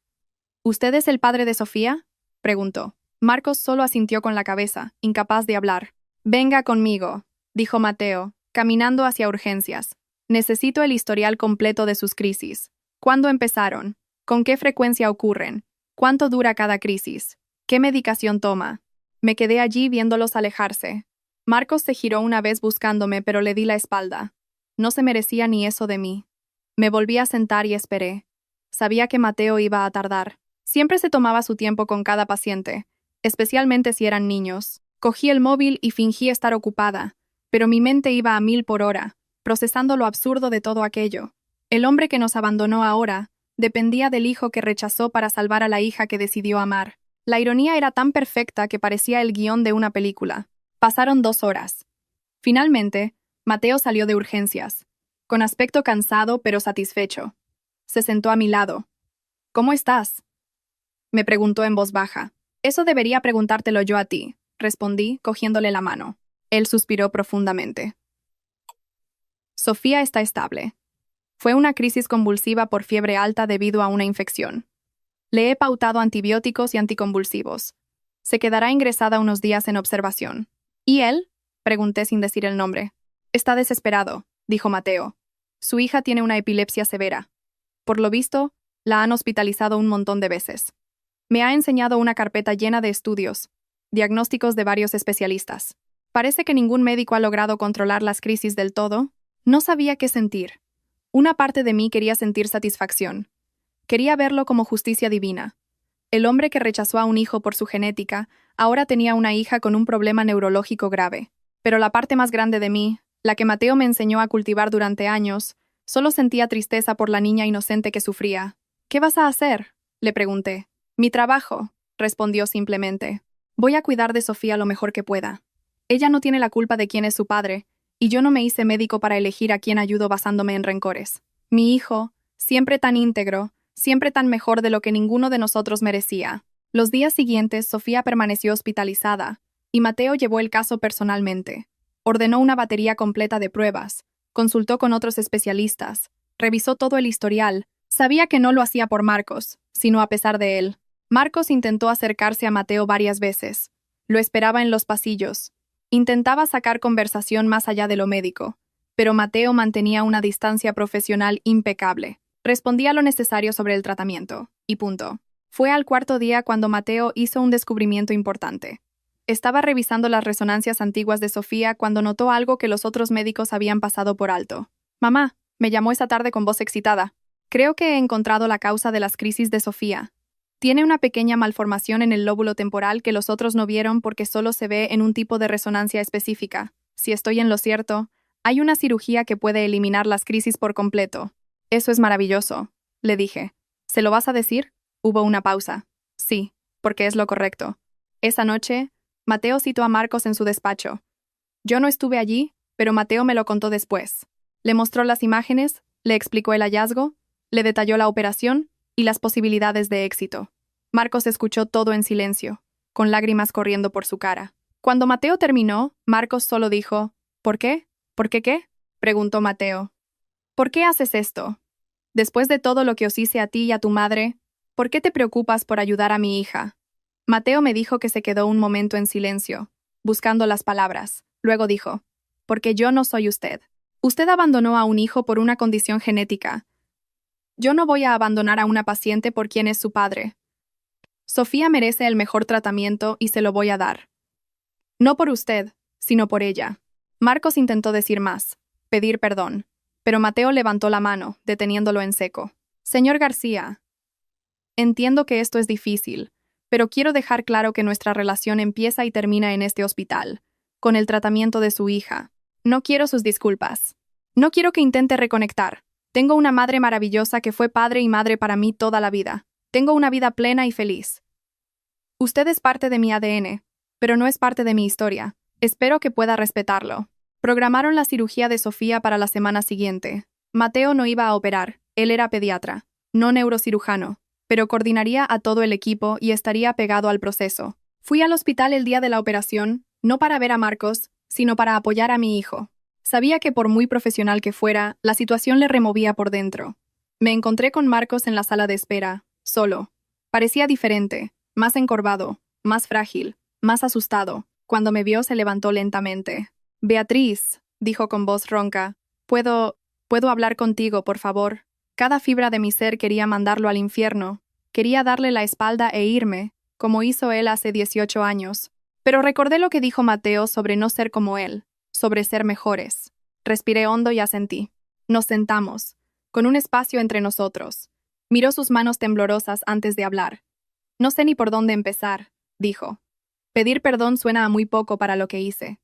«¿Usted es el padre de Sofía?», preguntó. Marcos solo asintió con la cabeza, incapaz de hablar. «Venga conmigo», dijo Mateo, caminando hacia urgencias. «Necesito el historial completo de sus crisis. ¿Cuándo empezaron? ¿Con qué frecuencia ocurren? ¿Cuánto dura cada crisis? ¿Qué medicación toma?». Me quedé allí viéndolos alejarse. Marcos se giró una vez buscándome, pero le di la espalda. No se merecía ni eso de mí. Me volví a sentar y esperé. Sabía que Mateo iba a tardar. Siempre se tomaba su tiempo con cada paciente, especialmente si eran niños. Cogí el móvil y fingí estar ocupada, pero mi mente iba a 1000 por hora, procesando lo absurdo de todo aquello. El hombre que nos abandonó ahora dependía del hijo que rechazó para salvar a la hija que decidió amar. La ironía era tan perfecta que parecía el guión de una película. Pasaron 2 horas. Finalmente, Mateo salió de urgencias, con aspecto cansado pero satisfecho. Se sentó a mi lado. «¿Cómo estás?», me preguntó en voz baja. «Eso debería preguntártelo yo a ti», respondí, cogiéndole la mano. Él suspiró profundamente. «Sofía está estable. Fue una crisis convulsiva por fiebre alta debido a una infección. Le he pautado antibióticos y anticonvulsivos. Se quedará ingresada unos días en observación». «¿Y él?», pregunté sin decir el nombre. «Está desesperado», dijo Mateo. «Su hija tiene una epilepsia severa. Por lo visto, la han hospitalizado un montón de veces. Me ha enseñado una carpeta llena de estudios, diagnósticos de varios especialistas. Parece que ningún médico ha logrado controlar las crisis del todo. No sabía qué sentir. Una parte de mí quería sentir satisfacción. Quería verlo como justicia divina. El hombre que rechazó a un hijo por su genética ahora tenía una hija con un problema neurológico grave. Pero la parte más grande de mí, la que Mateo me enseñó a cultivar durante años, solo sentía tristeza por la niña inocente que sufría. ¿Qué vas a hacer?, le pregunté. Mi trabajo, respondió simplemente. Voy a cuidar de Sofía lo mejor que pueda. Ella no tiene la culpa de quién es su padre, y yo no me hice médico para elegir a quién ayudo basándome en rencores. Mi hijo, siempre tan íntegro, siempre tan mejor de lo que ninguno de nosotros merecía. Los días siguientes, Sofía permaneció hospitalizada, y Mateo llevó el caso personalmente. Ordenó una batería completa de pruebas, consultó con otros especialistas, revisó todo el historial. Sabía que no lo hacía por Marcos, sino a pesar de él. Marcos intentó acercarse a Mateo varias veces. Lo esperaba en los pasillos. Intentaba sacar conversación más allá de lo médico, pero Mateo mantenía una distancia profesional impecable. Respondía lo necesario sobre el tratamiento, y punto. Fue al cuarto día cuando Mateo hizo un descubrimiento importante. Estaba revisando las resonancias antiguas de Sofía cuando notó algo que los otros médicos habían pasado por alto. «Mamá», me llamó esa tarde con voz excitada. «Creo que he encontrado la causa de las crisis de Sofía. Tiene una pequeña malformación en el lóbulo temporal que los otros no vieron porque solo se ve en un tipo de resonancia específica. Si estoy en lo cierto, hay una cirugía que puede eliminar las crisis por completo». «Eso es maravilloso», le dije. «¿Se lo vas a decir?» Hubo una pausa. «Sí, porque es lo correcto». Esa noche, Mateo citó a Marcos en su despacho. Yo no estuve allí, pero Mateo me lo contó después. Le mostró las imágenes, le explicó el hallazgo, le detalló la operación y las posibilidades de éxito. Marcos escuchó todo en silencio, con lágrimas corriendo por su cara. Cuando Mateo terminó, Marcos solo dijo, «¿Por qué? ¿Por qué qué?», preguntó Mateo. «¿Por qué haces esto? Después de todo lo que os hice a ti y a tu madre, ¿por qué te preocupas por ayudar a mi hija?». Mateo me dijo que se quedó un momento en silencio, buscando las palabras. Luego dijo, «Porque yo no soy usted. Usted abandonó a un hijo por una condición genética. Yo no voy a abandonar a una paciente por quien es su padre. Sofía merece el mejor tratamiento y se lo voy a dar. No por usted, sino por ella». Marcos intentó decir más, pedir perdón, pero Mateo levantó la mano, deteniéndolo en seco. «Señor García, entiendo que esto es difícil, pero quiero dejar claro que nuestra relación empieza y termina en este hospital, con el tratamiento de su hija. No quiero sus disculpas. No quiero que intente reconectar. Tengo una madre maravillosa que fue padre y madre para mí toda la vida. Tengo una vida plena y feliz. Usted es parte de mi ADN, pero no es parte de mi historia. Espero que pueda respetarlo». Programaron la cirugía de Sofía para la semana siguiente. Mateo no iba a operar, él era pediatra, no neurocirujano, pero coordinaría a todo el equipo y estaría pegado al proceso. Fui al hospital el día de la operación, no para ver a Marcos, sino para apoyar a mi hijo. Sabía que por muy profesional que fuera, la situación le removía por dentro. Me encontré con Marcos en la sala de espera, solo. Parecía diferente, más encorvado, más frágil, más asustado. Cuando me vio se levantó lentamente. «Beatriz», dijo con voz ronca, ¿Puedo hablar contigo, por favor?» Cada fibra de mi ser quería mandarlo al infierno. Quería darle la espalda e irme, como hizo él hace 18 años. Pero recordé lo que dijo Mateo sobre no ser como él, sobre ser mejores. Respiré hondo y asentí. Nos sentamos, con un espacio entre nosotros. Miró sus manos temblorosas antes de hablar. «No sé ni por dónde empezar», dijo. «Pedir perdón suena a muy poco para lo que hice».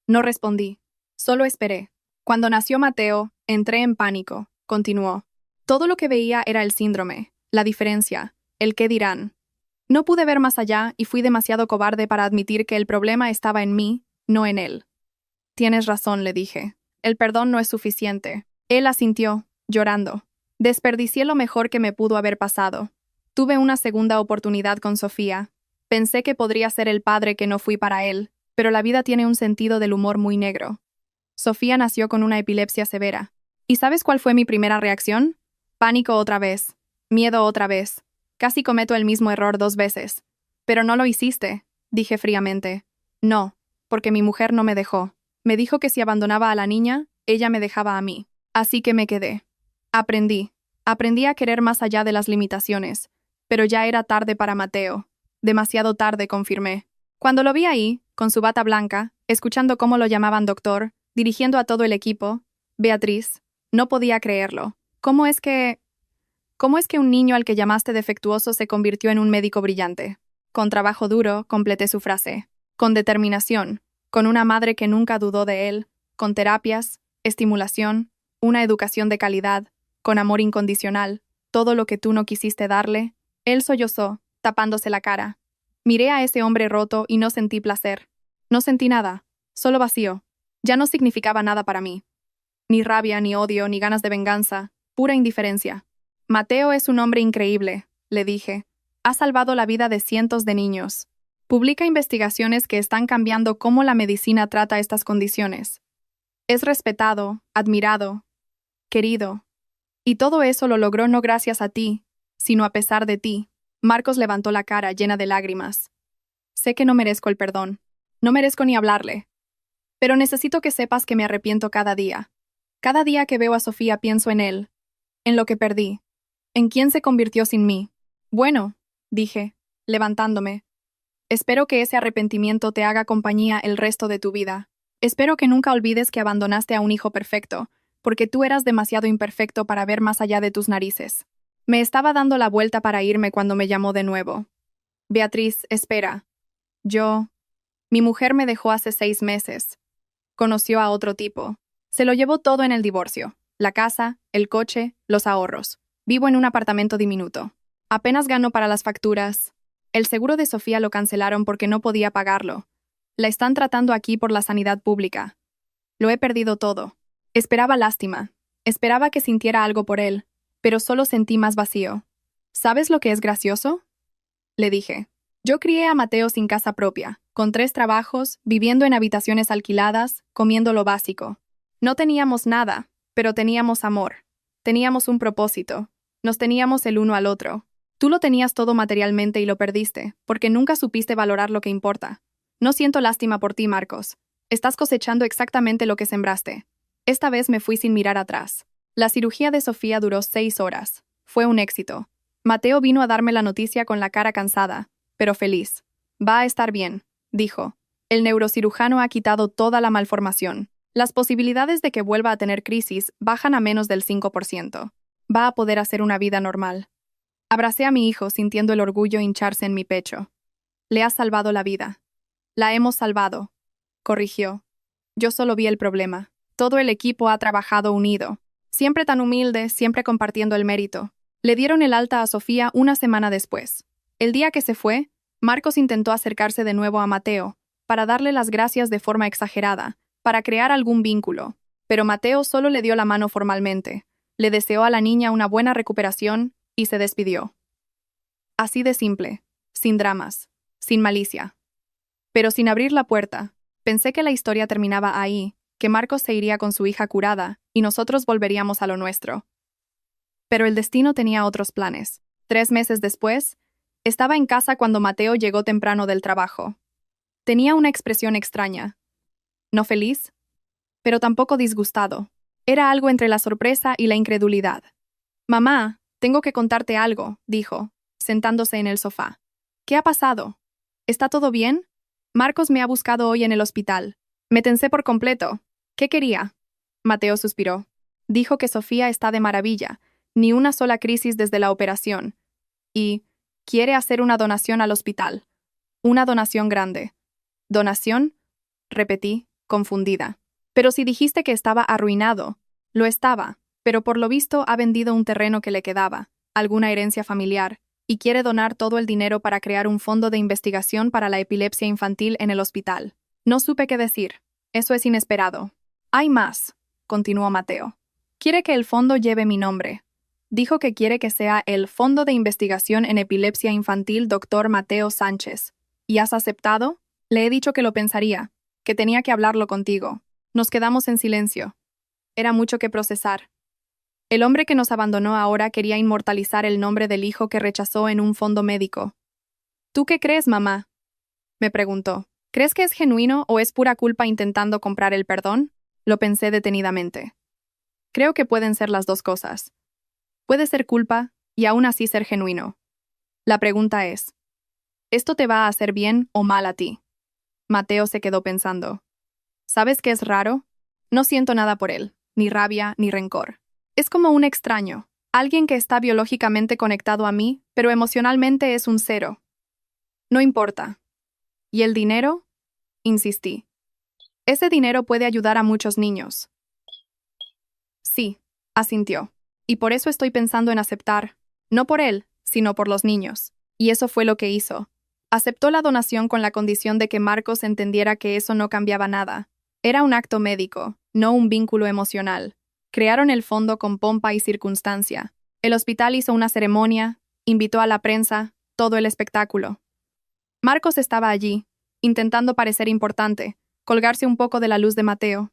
No respondí, solo esperé. Cuando nació Mateo, entré en pánico, continuó. Todo lo que veía era el síndrome, la diferencia, el qué dirán. No pude ver más allá y fui demasiado cobarde para admitir que el problema estaba en mí, no en él. «Tienes razón», le dije. «El perdón no es suficiente». Él asintió, llorando. Desperdicié lo mejor que me pudo haber pasado. Tuve una segunda oportunidad con Sofía. Pensé que podría ser el padre que no fui para él, pero la vida tiene un sentido del humor muy negro. Sofía nació con una epilepsia severa. ¿Y sabes cuál fue mi primera reacción? Pánico otra vez. Miedo otra vez. Casi cometo el mismo error 2 veces. «Pero no lo hiciste», dije fríamente. «No, porque mi mujer no me dejó. Me dijo que si abandonaba a la niña, ella me dejaba a mí. Así que me quedé. Aprendí a querer más allá de las limitaciones. Pero ya era tarde para Mateo. Demasiado tarde», confirmé. Cuando lo vi ahí, con su bata blanca, escuchando cómo lo llamaban doctor, dirigiendo a todo el equipo, Beatriz, no podía creerlo. ¿Cómo es que un niño al que llamaste defectuoso se convirtió en un médico brillante? Con trabajo duro, completé su frase. Con determinación. con una madre que nunca dudó de él, con terapias, estimulación, una educación de calidad, con amor incondicional, todo lo que tú no quisiste darle. Él sollozó, tapándose la cara. Miré a ese hombre roto y no sentí placer. No sentí nada, solo vacío. Ya no significaba nada para mí. Ni rabia, ni odio, ni ganas de venganza, pura indiferencia. Mateo es un hombre increíble, le dije. Ha salvado la vida de cientos de niños. Publica investigaciones que están cambiando cómo la medicina trata estas condiciones. Es respetado, admirado, querido. Y todo eso lo logró no gracias a ti, sino a pesar de ti. Marcos levantó la cara llena de lágrimas. Sé que no merezco el perdón. No merezco ni hablarle. Pero necesito que sepas que me arrepiento cada día. Cada día que veo a Sofía pienso en él, en lo que perdí, en quién se convirtió sin mí. Bueno, dije, levantándome. Espero que ese arrepentimiento te haga compañía el resto de tu vida. Espero que nunca olvides que abandonaste a un hijo perfecto, porque tú eras demasiado imperfecto para ver más allá de tus narices. Me estaba dando la vuelta para irme cuando me llamó de nuevo. Beatriz, espera. Mi mujer me dejó hace 6 meses. Conoció a otro tipo. Se lo llevó todo en el divorcio. La casa, el coche, los ahorros. Vivo en un apartamento diminuto. Apenas gano para las facturas. El seguro de Sofía lo cancelaron porque no podía pagarlo. La están tratando aquí por la sanidad pública. Lo he perdido todo. Esperaba lástima. Esperaba que sintiera algo por él, pero solo sentí más vacío. ¿Sabes lo que es gracioso? Le dije. Yo crié a Mateo sin casa propia, con 3 trabajos, viviendo en habitaciones alquiladas, comiendo lo básico. No teníamos nada, pero teníamos amor. Teníamos un propósito. Nos teníamos el uno al otro. Tú lo tenías todo materialmente y lo perdiste, porque nunca supiste valorar lo que importa. No siento lástima por ti, Marcos. Estás cosechando exactamente lo que sembraste. Esta vez me fui sin mirar atrás. La cirugía de Sofía duró 6 horas. Fue un éxito. Mateo vino a darme la noticia con la cara cansada, pero feliz. Va a estar bien, dijo. El neurocirujano ha quitado toda la malformación. Las posibilidades de que vuelva a tener crisis bajan a menos del 5%. Va a poder hacer una vida normal. Abracé a mi hijo sintiendo el orgullo hincharse en mi pecho. Le has salvado la vida. La hemos salvado, corrigió. Yo solo vi el problema. Todo el equipo ha trabajado unido. Siempre tan humilde, siempre compartiendo el mérito. Le dieron el alta a Sofía una semana después. El día que se fue, Marcos intentó acercarse de nuevo a Mateo, para darle las gracias de forma exagerada, para crear algún vínculo. Pero Mateo solo le dio la mano formalmente, le deseó a la niña una buena recuperación y se despidió. Así de simple, sin dramas, sin malicia. Pero sin abrir la puerta, pensé que la historia terminaba ahí, que Marcos se iría con su hija curada y nosotros volveríamos a lo nuestro. Pero el destino tenía otros planes. 3 meses después, estaba en casa cuando Mateo llegó temprano del trabajo. Tenía una expresión extraña. No feliz, pero tampoco disgustado. Era algo entre la sorpresa y la incredulidad. «Mamá, tengo que contarte algo», dijo, sentándose en el sofá. «¿Qué ha pasado? ¿Está todo bien? Marcos me ha buscado hoy en el hospital. Me tensé por completo. ¿Qué quería?» Mateo suspiró. Dijo que Sofía está de maravilla, ni una sola crisis desde la operación. Y quiere hacer una donación al hospital. Una donación grande. ¿Donación?, repetí, confundida. Pero si dijiste que estaba arruinado. Lo estaba, pero por lo visto ha vendido un terreno que le quedaba, alguna herencia familiar, y quiere donar todo el dinero para crear un fondo de investigación para la epilepsia infantil en el hospital. No supe qué decir. Eso es inesperado. Hay más, continuó Mateo. Quiere que el fondo lleve mi nombre. Dijo que quiere que sea el Fondo de Investigación en Epilepsia Infantil Dr. Mateo Sánchez. ¿Y has aceptado? Le he dicho que lo pensaría, que tenía que hablarlo contigo. Nos quedamos en silencio. Era mucho que procesar. El hombre que nos abandonó ahora quería inmortalizar el nombre del hijo que rechazó en un fondo médico. ¿Tú qué crees, mamá?, me preguntó. ¿Crees que es genuino o es pura culpa intentando comprar el perdón? Lo pensé detenidamente. Creo que pueden ser las dos cosas. Puede ser culpa y aún así ser genuino. La pregunta es, ¿esto te va a hacer bien o mal a ti? Mateo se quedó pensando. ¿Sabes qué es raro? No siento nada por él, ni rabia ni rencor. Es como un extraño, alguien que está biológicamente conectado a mí, pero emocionalmente es un 0. No importa. ¿Y el dinero? Insistí. Ese dinero puede ayudar a muchos niños. Sí, asintió. Y por eso estoy pensando en aceptar, no por él, sino por los niños. Y eso fue lo que hizo. Aceptó la donación con la condición de que Marcos entendiera que eso no cambiaba nada. Era un acto médico, no un vínculo emocional. Crearon el fondo con pompa y circunstancia. El hospital hizo una ceremonia, invitó a la prensa, todo el espectáculo. Marcos estaba allí, intentando parecer importante, colgarse un poco de la luz de Mateo.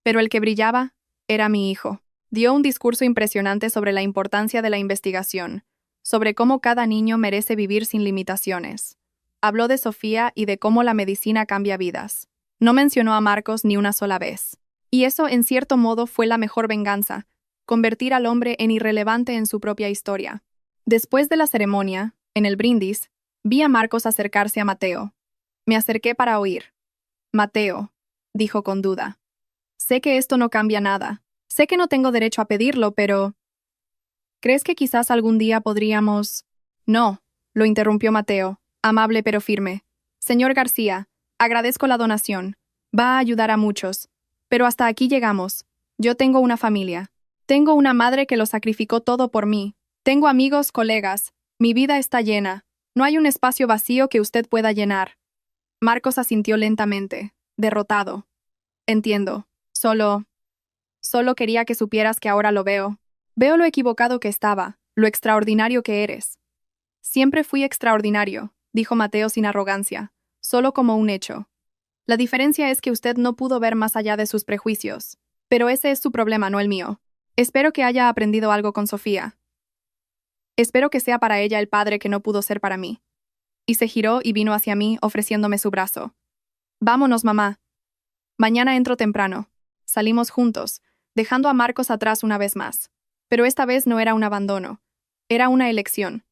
Pero el que brillaba era mi hijo. Dio un discurso impresionante sobre la importancia de la investigación, sobre cómo cada niño merece vivir sin limitaciones. Habló de Sofía y de cómo la medicina cambia vidas. No mencionó a Marcos ni una sola vez. Y eso, en cierto modo, fue la mejor venganza, convertir al hombre en irrelevante en su propia historia. Después de la ceremonia, en el brindis, vi a Marcos acercarse a Mateo. Me acerqué para oír. Mateo, dijo con duda. Sé que esto no cambia nada. Sé que no tengo derecho a pedirlo, pero... ¿Crees que quizás algún día podríamos...? No, lo interrumpió Mateo, amable pero firme. Señor García, agradezco la donación. Va a ayudar a muchos. Pero hasta aquí llegamos. Yo tengo una familia. Tengo una madre que lo sacrificó todo por mí. Tengo amigos, colegas. Mi vida está llena. No hay un espacio vacío que usted pueda llenar. Marcos asintió lentamente, derrotado. Entiendo. Solo quería que supieras que ahora lo veo. Veo lo equivocado que estaba, lo extraordinario que eres. Siempre fui extraordinario, dijo Mateo sin arrogancia, solo como un hecho. La diferencia es que usted no pudo ver más allá de sus prejuicios. Pero ese es su problema, no el mío. Espero que haya aprendido algo con Sofía. Espero que sea para ella el padre que no pudo ser para mí. Y se giró y vino hacia mí, ofreciéndome su brazo. Vámonos, mamá. Mañana entro temprano. Salimos juntos, dejando a Marcos atrás una vez más. Pero esta vez no era un abandono. Era una elección.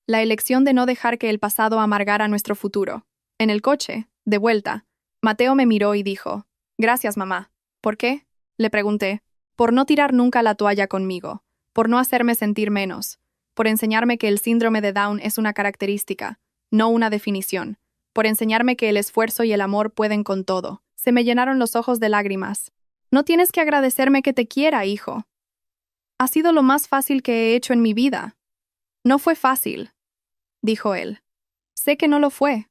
La elección de no dejar que el pasado amargara nuestro futuro. En el coche, de vuelta, Mateo me miró y dijo, «Gracias, mamá». «¿Por qué?», le pregunté. «Por no tirar nunca la toalla conmigo, por no hacerme sentir menos, por enseñarme que el síndrome de Down es una característica, no una definición, por enseñarme que el esfuerzo y el amor pueden con todo». Se me llenaron los ojos de lágrimas. «No tienes que agradecerme que te quiera, hijo. Ha sido lo más fácil que he hecho en mi vida». «No fue fácil», dijo él. «Sé que no lo fue.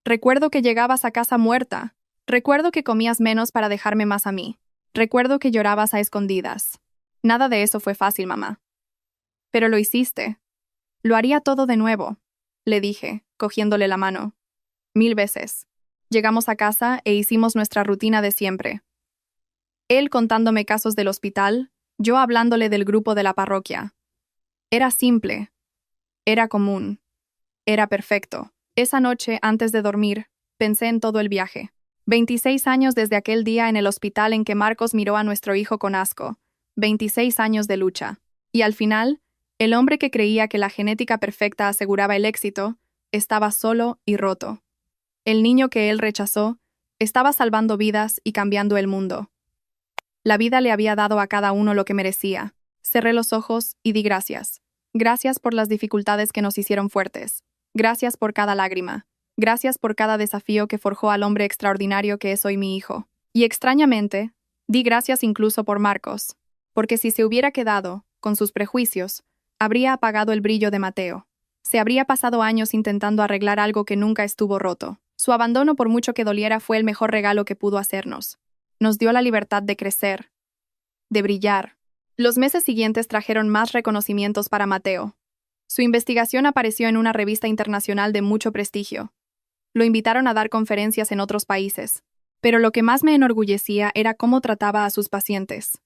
Recuerdo que llegabas a casa muerta. Recuerdo que comías menos para dejarme más a mí. Recuerdo que llorabas a escondidas. Nada de eso fue fácil, mamá. Pero lo hiciste. Lo haría todo de nuevo», le dije, cogiéndole la mano. 1000 veces. Llegamos a casa e hicimos nuestra rutina de siempre. Él contándome casos del hospital, yo hablándole del grupo de la parroquia. Era simple. Era común. Era perfecto. Esa noche, antes de dormir, pensé en todo el viaje. 26 años desde aquel día en el hospital en que Marcos miró a nuestro hijo con asco. 26 años de lucha. Y al final, el hombre que creía que la genética perfecta aseguraba el éxito, estaba solo y roto. El niño que él rechazó estaba salvando vidas y cambiando el mundo. La vida le había dado a cada uno lo que merecía. Cerré los ojos y di gracias. Gracias por las dificultades que nos hicieron fuertes. Gracias por cada lágrima. Gracias por cada desafío que forjó al hombre extraordinario que es hoy mi hijo. Y extrañamente, di gracias incluso por Marcos. Porque si se hubiera quedado, con sus prejuicios, habría apagado el brillo de Mateo. Se habría pasado años intentando arreglar algo que nunca estuvo roto. Su abandono, por mucho que doliera, fue el mejor regalo que pudo hacernos. Nos dio la libertad de crecer, de brillar. Los meses siguientes trajeron más reconocimientos para Mateo. Su investigación apareció en una revista internacional de mucho prestigio. Lo invitaron a dar conferencias en otros países. Pero lo que más me enorgullecía era cómo trataba a sus pacientes.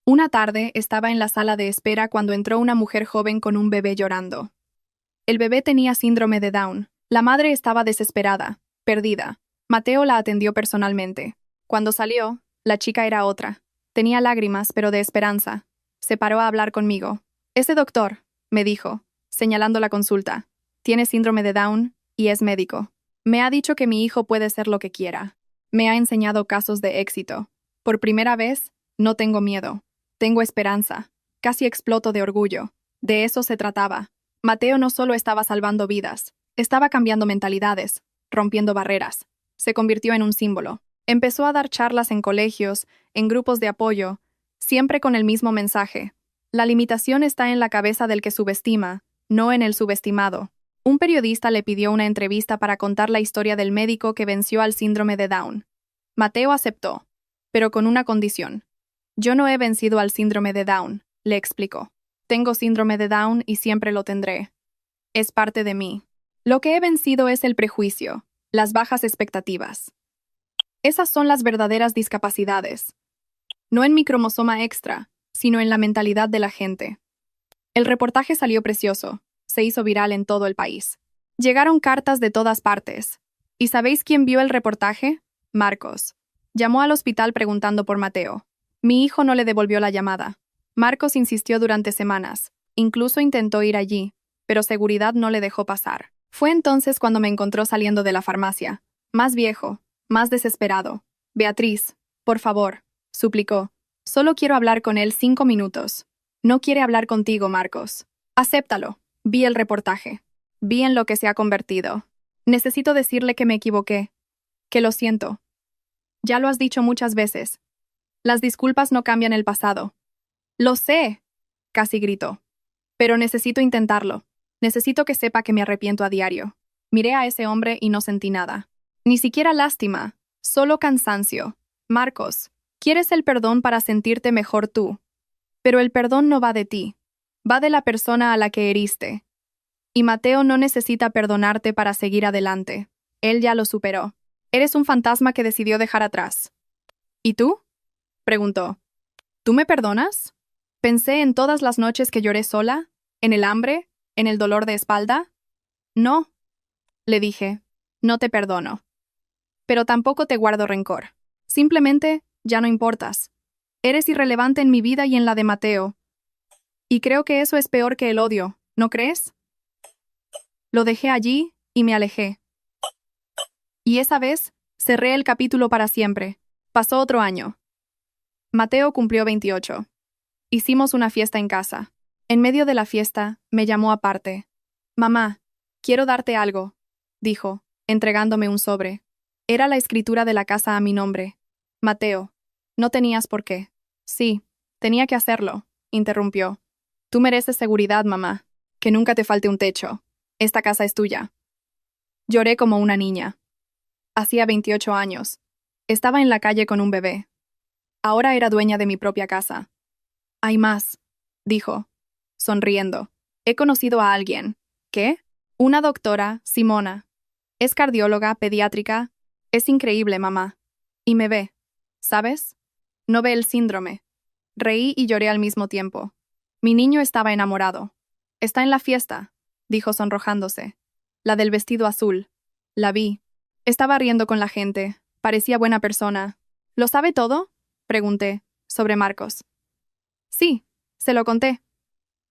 Una tarde estaba en la sala de espera cuando entró una mujer joven con un bebé llorando. El bebé tenía síndrome de Down. La madre estaba desesperada, perdida. Mateo la atendió personalmente. Cuando salió, la chica era otra. Tenía lágrimas, pero de esperanza. Se paró a hablar conmigo. «Ese doctor», me dijo, señalando la consulta, «tiene síndrome de Down y es médico. Me ha dicho que mi hijo puede ser lo que quiera. Me ha enseñado casos de éxito. Por primera vez, no tengo miedo. Tengo esperanza. Casi exploto de orgullo. De eso se trataba». Mateo no solo estaba salvando vidas, estaba cambiando mentalidades, rompiendo barreras. Se convirtió en un símbolo. Empezó a dar charlas en colegios, en grupos de apoyo, siempre con el mismo mensaje. La limitación está en la cabeza del que subestima, no en el subestimado. Un periodista le pidió una entrevista para contar la historia del médico que venció al síndrome de Down. Mateo aceptó, pero con una condición. Yo no he vencido al síndrome de Down, le explicó. Tengo síndrome de Down y siempre lo tendré. Es parte de mí. Lo que he vencido es el prejuicio, las bajas expectativas. Esas son las verdaderas discapacidades. No en mi cromosoma extra, sino en la mentalidad de la gente. El reportaje salió precioso, se hizo viral en todo el país. Llegaron cartas de todas partes. ¿Y sabéis quién vio el reportaje? Marcos. Llamó al hospital preguntando por Mateo. Mi hijo no le devolvió la llamada. Marcos insistió durante semanas. Incluso intentó ir allí, pero seguridad no le dejó pasar. Fue entonces cuando me encontró saliendo de la farmacia. Más viejo, más desesperado. Beatriz, por favor, suplicó. Solo quiero hablar con él 5 minutos. No quiere hablar contigo, Marcos. Acéptalo. Vi el reportaje. Vi en lo que se ha convertido. Necesito decirle que me equivoqué. Que lo siento. Ya lo has dicho muchas veces. Las disculpas no cambian el pasado. Lo sé, casi gritó. Pero necesito intentarlo. Necesito que sepa que me arrepiento a diario. Miré a ese hombre y no sentí nada. Ni siquiera lástima, solo cansancio. Marcos, quieres el perdón para sentirte mejor tú. Pero el perdón no va de ti. Va de la persona a la que heriste. Y Mateo no necesita perdonarte para seguir adelante. Él ya lo superó. Eres un fantasma que decidió dejar atrás. ¿Y tú? Preguntó. ¿Tú me perdonas? Pensé en todas las noches que lloré sola, en el hambre, en el dolor de espalda. No, le dije, no te perdono. Pero tampoco te guardo rencor. Simplemente, ya no importas. Eres irrelevante en mi vida y en la de Mateo. Y creo que eso es peor que el odio, ¿no crees? Lo dejé allí y me alejé. Y esa vez, cerré el capítulo para siempre. Pasó otro año. Mateo cumplió 28. Hicimos una fiesta en casa. En medio de la fiesta, me llamó aparte. Mamá, quiero darte algo, dijo, entregándome un sobre. Era la escritura de la casa a mi nombre. Mateo, no tenías por qué. Sí, tenía que hacerlo, interrumpió. Tú mereces seguridad, mamá. Que nunca te falte un techo. Esta casa es tuya. Lloré como una niña. Hacía 28 años. Estaba en la calle con un bebé. Ahora era dueña de mi propia casa. Hay más, dijo, sonriendo. He conocido a alguien. ¿Qué? Una doctora, Simona. Es cardióloga, pediátrica. Es increíble, mamá. Y me ve. ¿Sabes? No ve el síndrome. Reí y lloré al mismo tiempo. Mi niño estaba enamorado. Está en la fiesta, dijo sonrojándose. La del vestido azul. La vi. Estaba riendo con la gente. Parecía buena persona. ¿Lo sabe todo? Pregunté, sobre Marcos. Sí, se lo conté.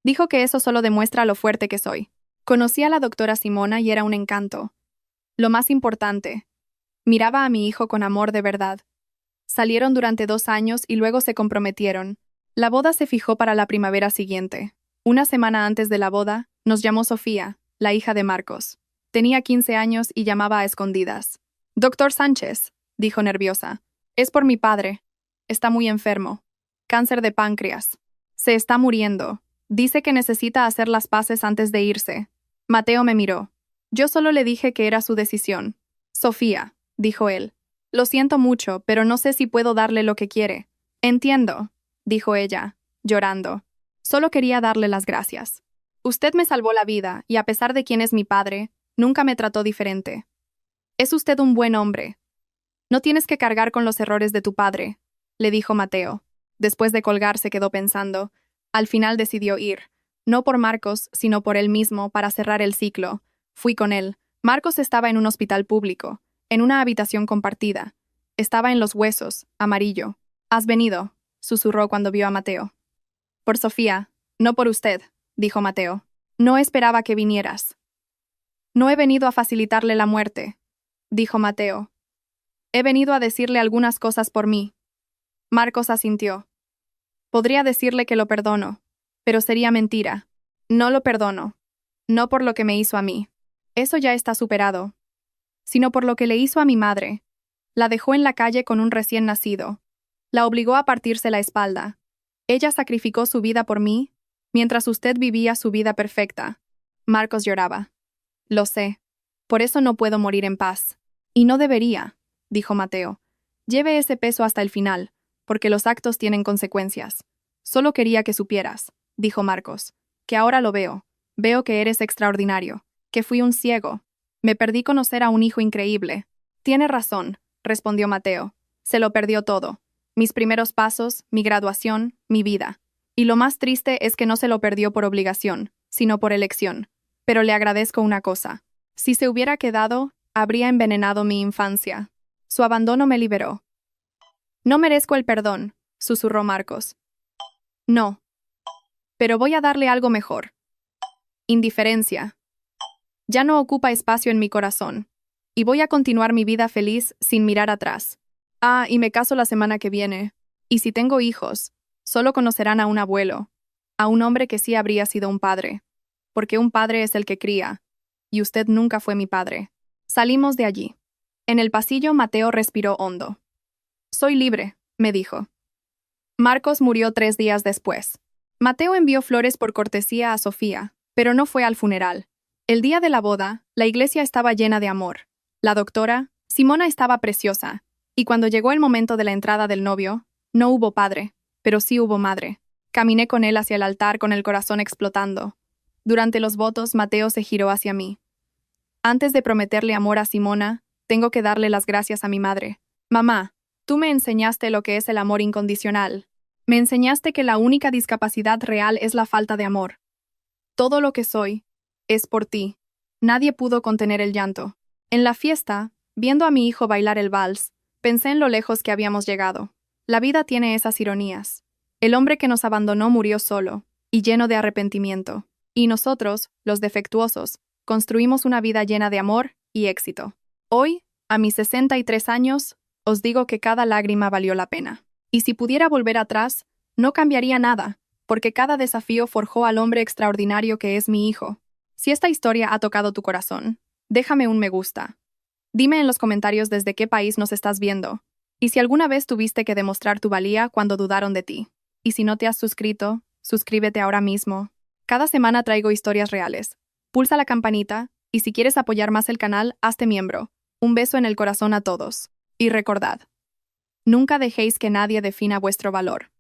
Dijo que eso solo demuestra lo fuerte que soy. Conocí a la doctora Simona y era un encanto. Lo más importante, miraba a mi hijo con amor de verdad. Salieron durante 2 años y luego se comprometieron. La boda se fijó para la primavera siguiente. Una semana antes de la boda, nos llamó Sofía, la hija de Marcos. Tenía 15 años y llamaba a escondidas. Doctor Sánchez, dijo nerviosa. Es por mi padre. Está muy enfermo. Cáncer de páncreas. Se está muriendo. Dice que necesita hacer las paces antes de irse. Mateo me miró. Yo solo le dije que era su decisión. Sofía, dijo él. Lo siento mucho, pero no sé si puedo darle lo que quiere. Entiendo, dijo ella, llorando. Solo quería darle las gracias. Usted me salvó la vida, y a pesar de quién es mi padre, nunca me trató diferente. Es usted un buen hombre. No tienes que cargar con los errores de tu padre, le dijo Mateo. Después de colgar se quedó pensando. Al final decidió ir. No por Marcos, sino por él mismo, para cerrar el ciclo. Fui con él. Marcos estaba en un hospital público, en una habitación compartida. Estaba en los huesos, amarillo. «Has venido», susurró cuando vio a Mateo. «Por Sofía, no por usted», dijo Mateo. «No esperaba que vinieras». «No he venido a facilitarle la muerte», dijo Mateo. «He venido a decirle algunas cosas por mí». Marcos asintió. «Podría decirle que lo perdono, pero sería mentira. No lo perdono. No por lo que me hizo a mí. Eso ya está superado. Sino por lo que le hizo a mi madre. La dejó en la calle con un recién nacido. La obligó a partirse la espalda. Ella sacrificó su vida por mí, mientras usted vivía su vida perfecta. Marcos lloraba. Lo sé. Por eso no puedo morir en paz. Y no debería, dijo Mateo. Lleve ese peso hasta el final, porque los actos tienen consecuencias. Solo quería que supieras, dijo Marcos, que ahora lo veo. Veo que eres extraordinario, que fui un ciego. Me perdí conocer a un hijo increíble. Tiene razón, respondió Mateo. Se lo perdió todo. Mis primeros pasos, mi graduación, mi vida. Y lo más triste es que no se lo perdió por obligación, sino por elección. Pero le agradezco una cosa. Si se hubiera quedado, habría envenenado mi infancia. Su abandono me liberó. No merezco el perdón, susurró Marcos. No. Pero voy a darle algo mejor. Indiferencia. Ya no ocupa espacio en mi corazón. Y voy a continuar mi vida feliz sin mirar atrás. Ah, y me caso la semana que viene. Y si tengo hijos, solo conocerán a un abuelo, a un hombre que sí habría sido un padre. Porque un padre es el que cría. Y usted nunca fue mi padre. Salimos de allí. En el pasillo, Mateo respiró hondo. Soy libre, me dijo. Marcos murió 3 días después. Mateo envió flores por cortesía a Sofía, pero no fue al funeral. El día de la boda, la iglesia estaba llena de amor. La doctora, Simona, estaba preciosa, y cuando llegó el momento de la entrada del novio, no hubo padre, pero sí hubo madre. Caminé con él hacia el altar con el corazón explotando. Durante los votos, Mateo se giró hacia mí. Antes de prometerle amor a Simona, tengo que darle las gracias a mi madre. Mamá, tú me enseñaste lo que es el amor incondicional. Me enseñaste que la única discapacidad real es la falta de amor. Todo lo que soy es por ti. Nadie pudo contener el llanto. En la fiesta, viendo a mi hijo bailar el vals, pensé en lo lejos que habíamos llegado. La vida tiene esas ironías. El hombre que nos abandonó murió solo, y lleno de arrepentimiento. Y nosotros, los defectuosos, construimos una vida llena de amor y éxito. Hoy, a mis 63 años, os digo que cada lágrima valió la pena. Y si pudiera volver atrás, no cambiaría nada, porque cada desafío forjó al hombre extraordinario que es mi hijo. Si esta historia ha tocado tu corazón, déjame un me gusta. Dime en los comentarios desde qué país nos estás viendo, y si alguna vez tuviste que demostrar tu valía cuando dudaron de ti. Y si no te has suscrito, suscríbete ahora mismo. Cada semana traigo historias reales. Pulsa la campanita, y si quieres apoyar más el canal, hazte miembro. Un beso en el corazón a todos. Y recordad, nunca dejéis que nadie defina vuestro valor.